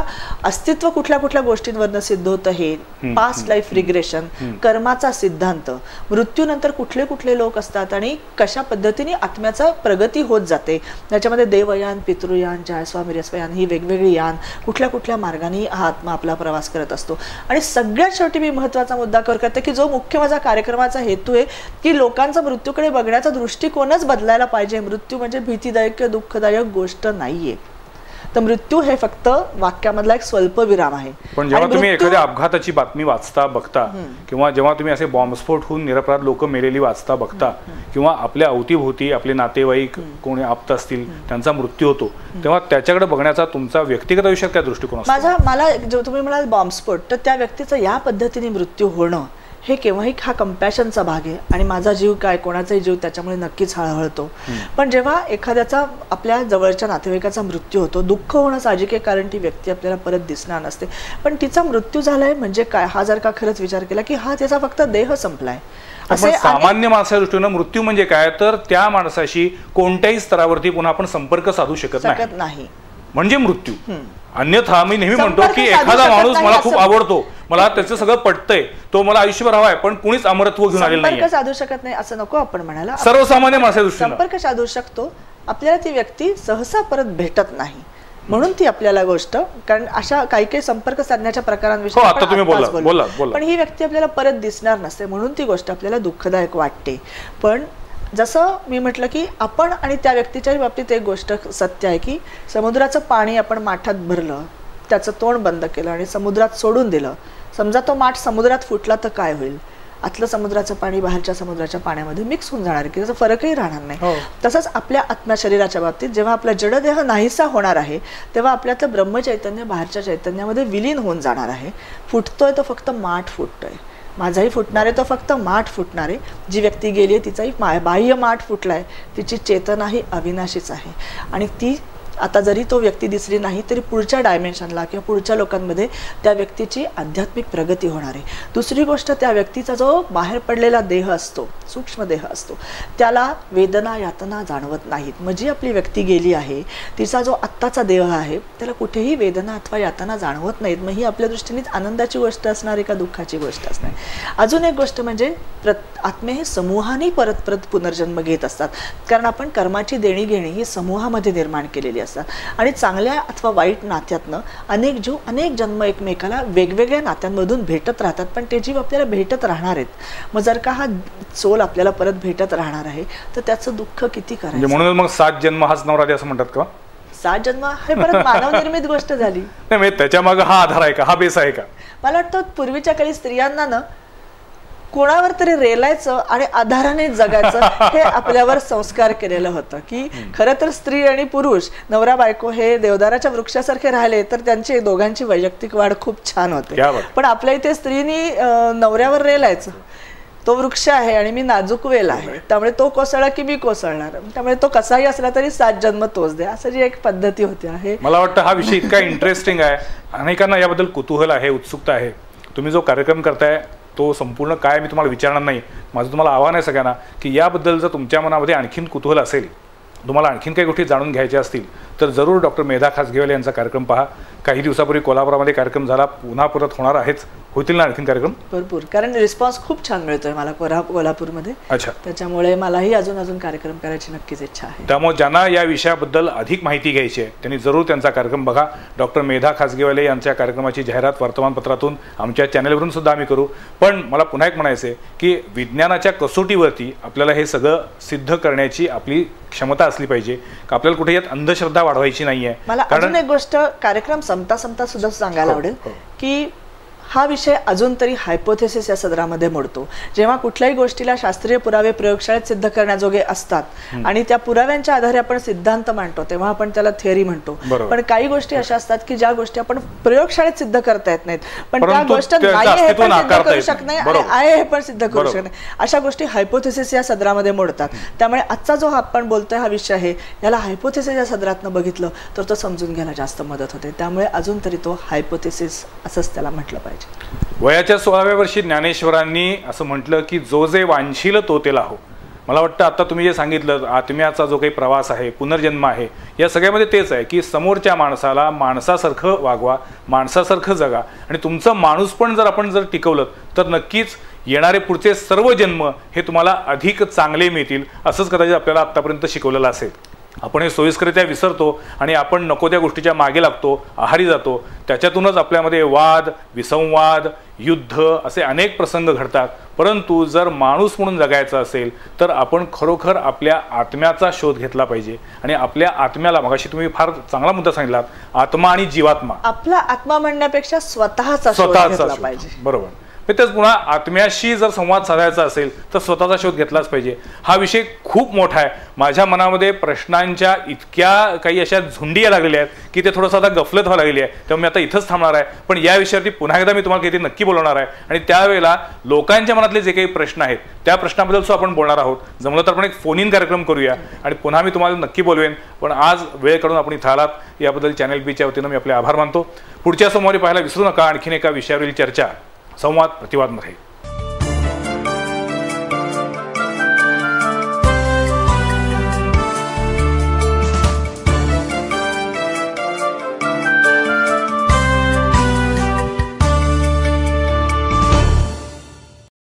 अस्तित्व कुठल्या कुठल्या गोष्टींवरनं सिद्ध होतं, हे पास्ट लाईफ रिग्रेशन, कर्माचा सिद्धांत, मृत्यूनंतर कुठले कुठले लोक असतात आणि कशा पद्धतीने आत्म्याचा प्रगती होत जाते, त्याच्यामध्ये देवयान, पितृयान, जायस्वामी रस्वयान ही वेगवेगळी यान, कुठल्या कुठल्या मार्गाने हा आत्मा आपला प्रवास करत असतो. आणि सगळ्यात शेवटी मी महत्त्वाचा मुद्दा करते की जो मुख्य माझा कार्यक्रमाचा हेतू आहे की लोकांचा मृत्यूकडे बघण्याचा दृष्टिकोनच बदलायला पाहिजे. मृत्यू म्हणजे भीतीदायक किंवा दुःखदायक गोष्ट नाहीये, तर मृत्यू हे फक्त वाक्यामधला एक स्वल्पविराम आहे.
पण जेव्हा तुम्ही एखाद्या अपघाताची बातमी वाचता बघता किंवा जेव्हा तुम्ही असे बॉम्बस्फोट होऊन निरपराध लोक मेलेली वाचता बघता किंवा आपल्या अवतीभोवती आपले नातेवाईक कोणी आप्त असतील त्यांचा मृत्यू होतो, तेव्हा त्याच्याकडे बघण्याचा तुमचा व्यक्तिगत आयुष्यात काय दृष्टिकोन असतो?
मला जो तुम्ही म्हणाल बॉम्बस्फोट, तर त्या व्यक्तीचा या पद्धतीने मृत्यू होणं हे केव्हाही हा कंपॅशनचा भाग आहे आणि माझा जीव काय, कोणाचाही जीव त्याच्यामुळे नक्कीच हळहळतो. पण जेव्हा एखाद्याचा आपल्या जवळच्या नातेवाईकाचा मृत्यू होतो, दुःख होणं साहजिक आहे, कारण ती व्यक्ती आपल्याला परत दिसणार नसते. पण तिचा मृत्यू झालाय म्हणजे काय, हा जर का खरंच विचार केला की हा त्याचा फक्त देह संपलाय.
असे सामान्य माणसाच्या दृष्टीने मृत्यू म्हणजे काय, तर त्या माणसाशी कोणत्याही स्तरावरती पुन्हा आपण संपर्क साधू शकत नाही, म्हणजे मृत्यू. अन्यथा मी नेहमी म्हणतो की एखादा माणूस मला खूप आवडतो, मला त्याचं सगळं पटतंय, तो मला आयुष्यभर हवाय, पण कुणीच अमरत्व घेऊन आलेलं नाही.
संपर्क साधू शकत नाही असं नको आपण म्हणायला.
सर्वसामान्य माणसाच्या दृष्टीने
संपर्क साधू शकतो, आपल्याला ती व्यक्ती सहसा परत भेटत नाही म्हणून ती आपल्याला गोष्ट, कारण अशा काही काही संपर्क साधण्याच्या प्रकारांविषयी
आता तुम्ही बोला,
पण ही व्यक्ती आपल्याला परत दिसणार नसते म्हणून ती गोष्ट आपल्याला दुःखदायक वाटते. पण जसं मी म्हटलं की आपण आणि त्या व्यक्तीच्याही बाबतीत एक गोष्ट सत्य आहे की समुद्राचं पाणी आपण माठात भरलं, त्याचं तोंड बंद केलं आणि समुद्रात सोडून दिलं, समजा तो माठ समुद्रात फुटला तर काय होईल? आतलं समुद्राचं पाणी बाहेरच्या समुद्राच्या पाण्यामध्ये मिक्स होऊन जाणार की त्याचा फरकही राहणार नाही. तसंच आपल्या आत्म्या शरीराच्या बाबतीत जेव्हा आपला जडदेह नाहीसा होणार आहे तेव्हा आपल्यातलं ब्रह्मचैतन्य बाहेरच्या चैतन्यामध्ये विलीन होऊन जाणार आहे. फुटतोय तो फक्त माठ फुटतोय, माझाही फुटणार आहे तो फक्त माठ फुटणार आहे. जी व्यक्ती गेली आहे तिचाही बाह्य माठ फुटलाय, तिची चेतनाही अविनाशीच आहे आणि ती आता जरी तो व्यक्ती दिसली नाही तरी पुढच्या डायमेन्शनला किंवा पुढच्या लोकांमध्ये त्या व्यक्तीची आध्यात्मिक प्रगती होणार आहे. दुसरी गोष्ट, त्या व्यक्तीचा जो बाहेर पडलेला देह असतो, सूक्ष्म देह असतो, त्याला वेदना यातना जाणवत नाहीत. मग जी आपली व्यक्ती गेली आहे तिचा जो आत्ताचा देह आहे त्याला कुठेही वेदना अथवा यातना जाणवत नाहीत. मग ही आपल्या दृष्टीने आनंदाची गोष्ट असणार आहे का दुःखाची गोष्ट असणार? अजून एक गोष्ट म्हणजे आत्मे हे समूहाने परत परत पुनर्जन्म घेत असतात, कारण आपण कर्माची देणी घेणी ही समूहामध्ये निर्माण केलेली असतात आणि चांगल्या अथवा वाईट नात्यातनं अनेक जीव अनेक जन्म एकमेकाला वेगवेगळ्या नात्यांमधून भेटत राहतात, पण ते जीव आपल्याला भेटत राहणार आहेत. मग जर का हा सोल आपल्याला परत भेटत राहणार आहे तर त्याचं दुःख किती करायचं.
म्हणून मग 7 जन्म हाच नवरा असं म्हणतात का?
7 जन्म हे परत मानव निर्मित गोष्ट झाली
नाही, म्हणजे त्याच्या मागे हा आधार आहे का, हा बेस आहे का?
मला वाटतं पूर्वीच्या काळी स्त्रियांना ना कोणावर तरी रेलायचं आणि आधाराने जगायचं हे आपल्यावर संस्कार केलेलं होतं की खरं तर स्त्री आणि पुरुष नवरा बायको हे देवदाराच्या वृक्षासारखे राहिले तर त्यांची दोघांची वैयक्तिक वाढ खूप छान होते. पण आपल्या इथे स्त्रीनी नवऱ्यावर रेलायचं, तो वृक्ष आहे आणि मी नाजूक वेल आहे, त्यामुळे तो कोसळला की मी कोसळणार, त्यामुळे तो कसाही असला तरी 7 जन्म तोच दे, असं जी एक पद्धती होती आहे.
मला वाटतं हा विषय इतका इंटरेस्टिंग आहे, अनेकांना याबद्दल कुतूहल आहे, उत्सुकता आहे. तुम्ही जो कार्यक्रम करताय तो संपूर्ण काय मी तुम्हाला विचारणार नाही. माझं तुम्हाला आव्हान आहे सगळ्यांना की याबद्दल जर तुमच्या मनामध्ये आणखीन कुतूहल असेल, तुम्हाला आणखीन काही गोष्टी जाणून घ्यायच्या असतील तर जरूर डॉक्टर मेधा खासगीवाले यांचा कार्यक्रम पहा. काही दिवसापूर्वी कोल्हापुरामध्ये कार्यक्रम झाला, पुन्हा परत होणार आहेच. होतील ना आणखीन कार्यक्रम?
भरपूर, कारण रिस्पॉन्स खूप छान मिळतोय मला कोल्हापूरमध्ये.
अच्छा,
त्याच्यामुळे मलाही अजून कार्यक्रम करायची नक्कीच इच्छा आहे.
त्यामुळे ज्यांना या विषयाबद्दल अधिक माहिती घ्यायची आहे त्यांनी जरूर त्यांचा कार्यक्रम बघा. डॉक्टर मेधा खासगीवाले यांच्या कार्यक्रमाची जाहिरात वर्तमानपत्रातून आमच्या चॅनलवरून सुद्धा आम्ही करू. पण मला पुन्हा एक म्हणायचं आहे की विज्ञानाच्या कसोटीवरती आपल्याला हे सगळं सिद्ध करण्याची आपली क्षमता असली पाहिजे. आपल्याला कुठे यात अंधश्रद्धा वाढवायची नाहीये.
मला अजून एक गोष्ट कार्यक्रम संपता सुद्धा सांगायला आवडेल की हा विषय अजून तरी हायपोथेसिस या सदरामध्ये मोडतो. जेव्हा कुठल्याही गोष्टीला शास्त्रीय पुरावे प्रयोगशाळेत सिद्ध करण्याजोगे असतात आणि त्या पुराव्यांच्या आधारे आपण सिद्धांत मांडतो तेव्हा आपण त्याला थिअरी म्हणतो. पण काही गोष्टी अशा असतात की ज्या गोष्टी आपण प्रयोगशाळेत सिद्ध करता येत नाहीत, पण त्या गोष्ट नाही हे पण सिद्ध करू शकत नाही आणि आहे हे पण सिद्ध करू शकत नाही, अशा गोष्टी हायपोथेसिस या सदरामध्ये मोडतात. त्यामुळे आजचा जो आपण बोलतोय हा विषय आहे याला हायपोथेसिस या सदरातनं बघितलं तर तो समजून घ्यायला जास्त मदत होते. त्यामुळे अजून तरी तो हायपोथेसिस असंच त्याला म्हटलं पाहिजे.
वयाच्या 16व्या वर्षी ज्ञानेश्वरांनी असं म्हटलं की जो जे वांछील तो ते लाहो. मला वाटतं आता तुम्ही जे सांगितलं आत्म्याचा जो काही प्रवास आहे, पुनर्जन्म आहे, या सगळ्यामध्ये तेच आहे की समोरच्या माणसाला माणसासारखं वागवा, माणसासारखं जगा आणि तुमचं माणूस पण जर आपण जर टिकवलं तर नक्कीच येणारे पुढचे सर्व जन्म हे तुम्हाला अधिक चांगले मिळतील. असंच कदाचित आपल्याला आत्तापर्यंत शिकवलेलं असेल. आपण हे सोयीस्करित्या विसरतो आणि आपण नको त्या गोष्टीच्या मागे लागतो, आहारी जातो. त्याच्यातूनच आपल्यामध्ये वाद, विसंवाद, युद्ध असे अनेक प्रसंग घडतात. परंतु जर माणूस म्हणून जगायचं असेल तर आपण खरोखर आपल्या आत्म्याचा शोध घेतला पाहिजे आणि आपल्या आत्म्याला, मगाशी तुम्ही फार चांगला मुद्दा सांगितलात, आत्मा आणि जीवात्मा,
आपला आत्मा म्हणण्यापेक्षा स्वतःचा शोध घेतला पाहिजे.
बरोबर. तेच पुन्हा आत्म्याशी जर संवाद साधायचा असेल तर स्वतःचा शोध घेतलाच पाहिजे. हा विषय खूप मोठा आहे. माझ्या मनामध्ये प्रश्नांच्या इतक्या काही अशा झुंडी लागलेल्या आहेत की ते थोडंसं आता गफलत व्हायला लागली आहे. त्यामुळे मी आता इथंच थांबणार आहे. पण या विषयावरती पुन्हा एकदा मी तुम्हाला काही नक्की बोलवणार आहे आणि त्यावेळेला लोकांच्या मनातले जे काही प्रश्न आहेत त्या प्रश्नाबद्दल सुद्धा आपण बोलणार आहोत. जमलं तर आपण एक फोन इन कार्यक्रम करूया आणि पुन्हा मी तुम्हाला नक्की बोलवेन. पण आज वेळ काढून आपण इथं आलात याबद्दल चॅनल बीच्या वतीनं मी आपले आभार मानतो. पुढच्या सोमवारी पाहायला विसरू नका आणखीन एका विषयावरील चर्चा संवाद प्रतिवादमध्ये.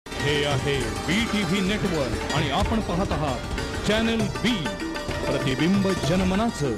हे आहे BTV नेटवर्क आणि आपण पाहत आहात चॅनल बी, प्रतिबिंब जनमनाचं.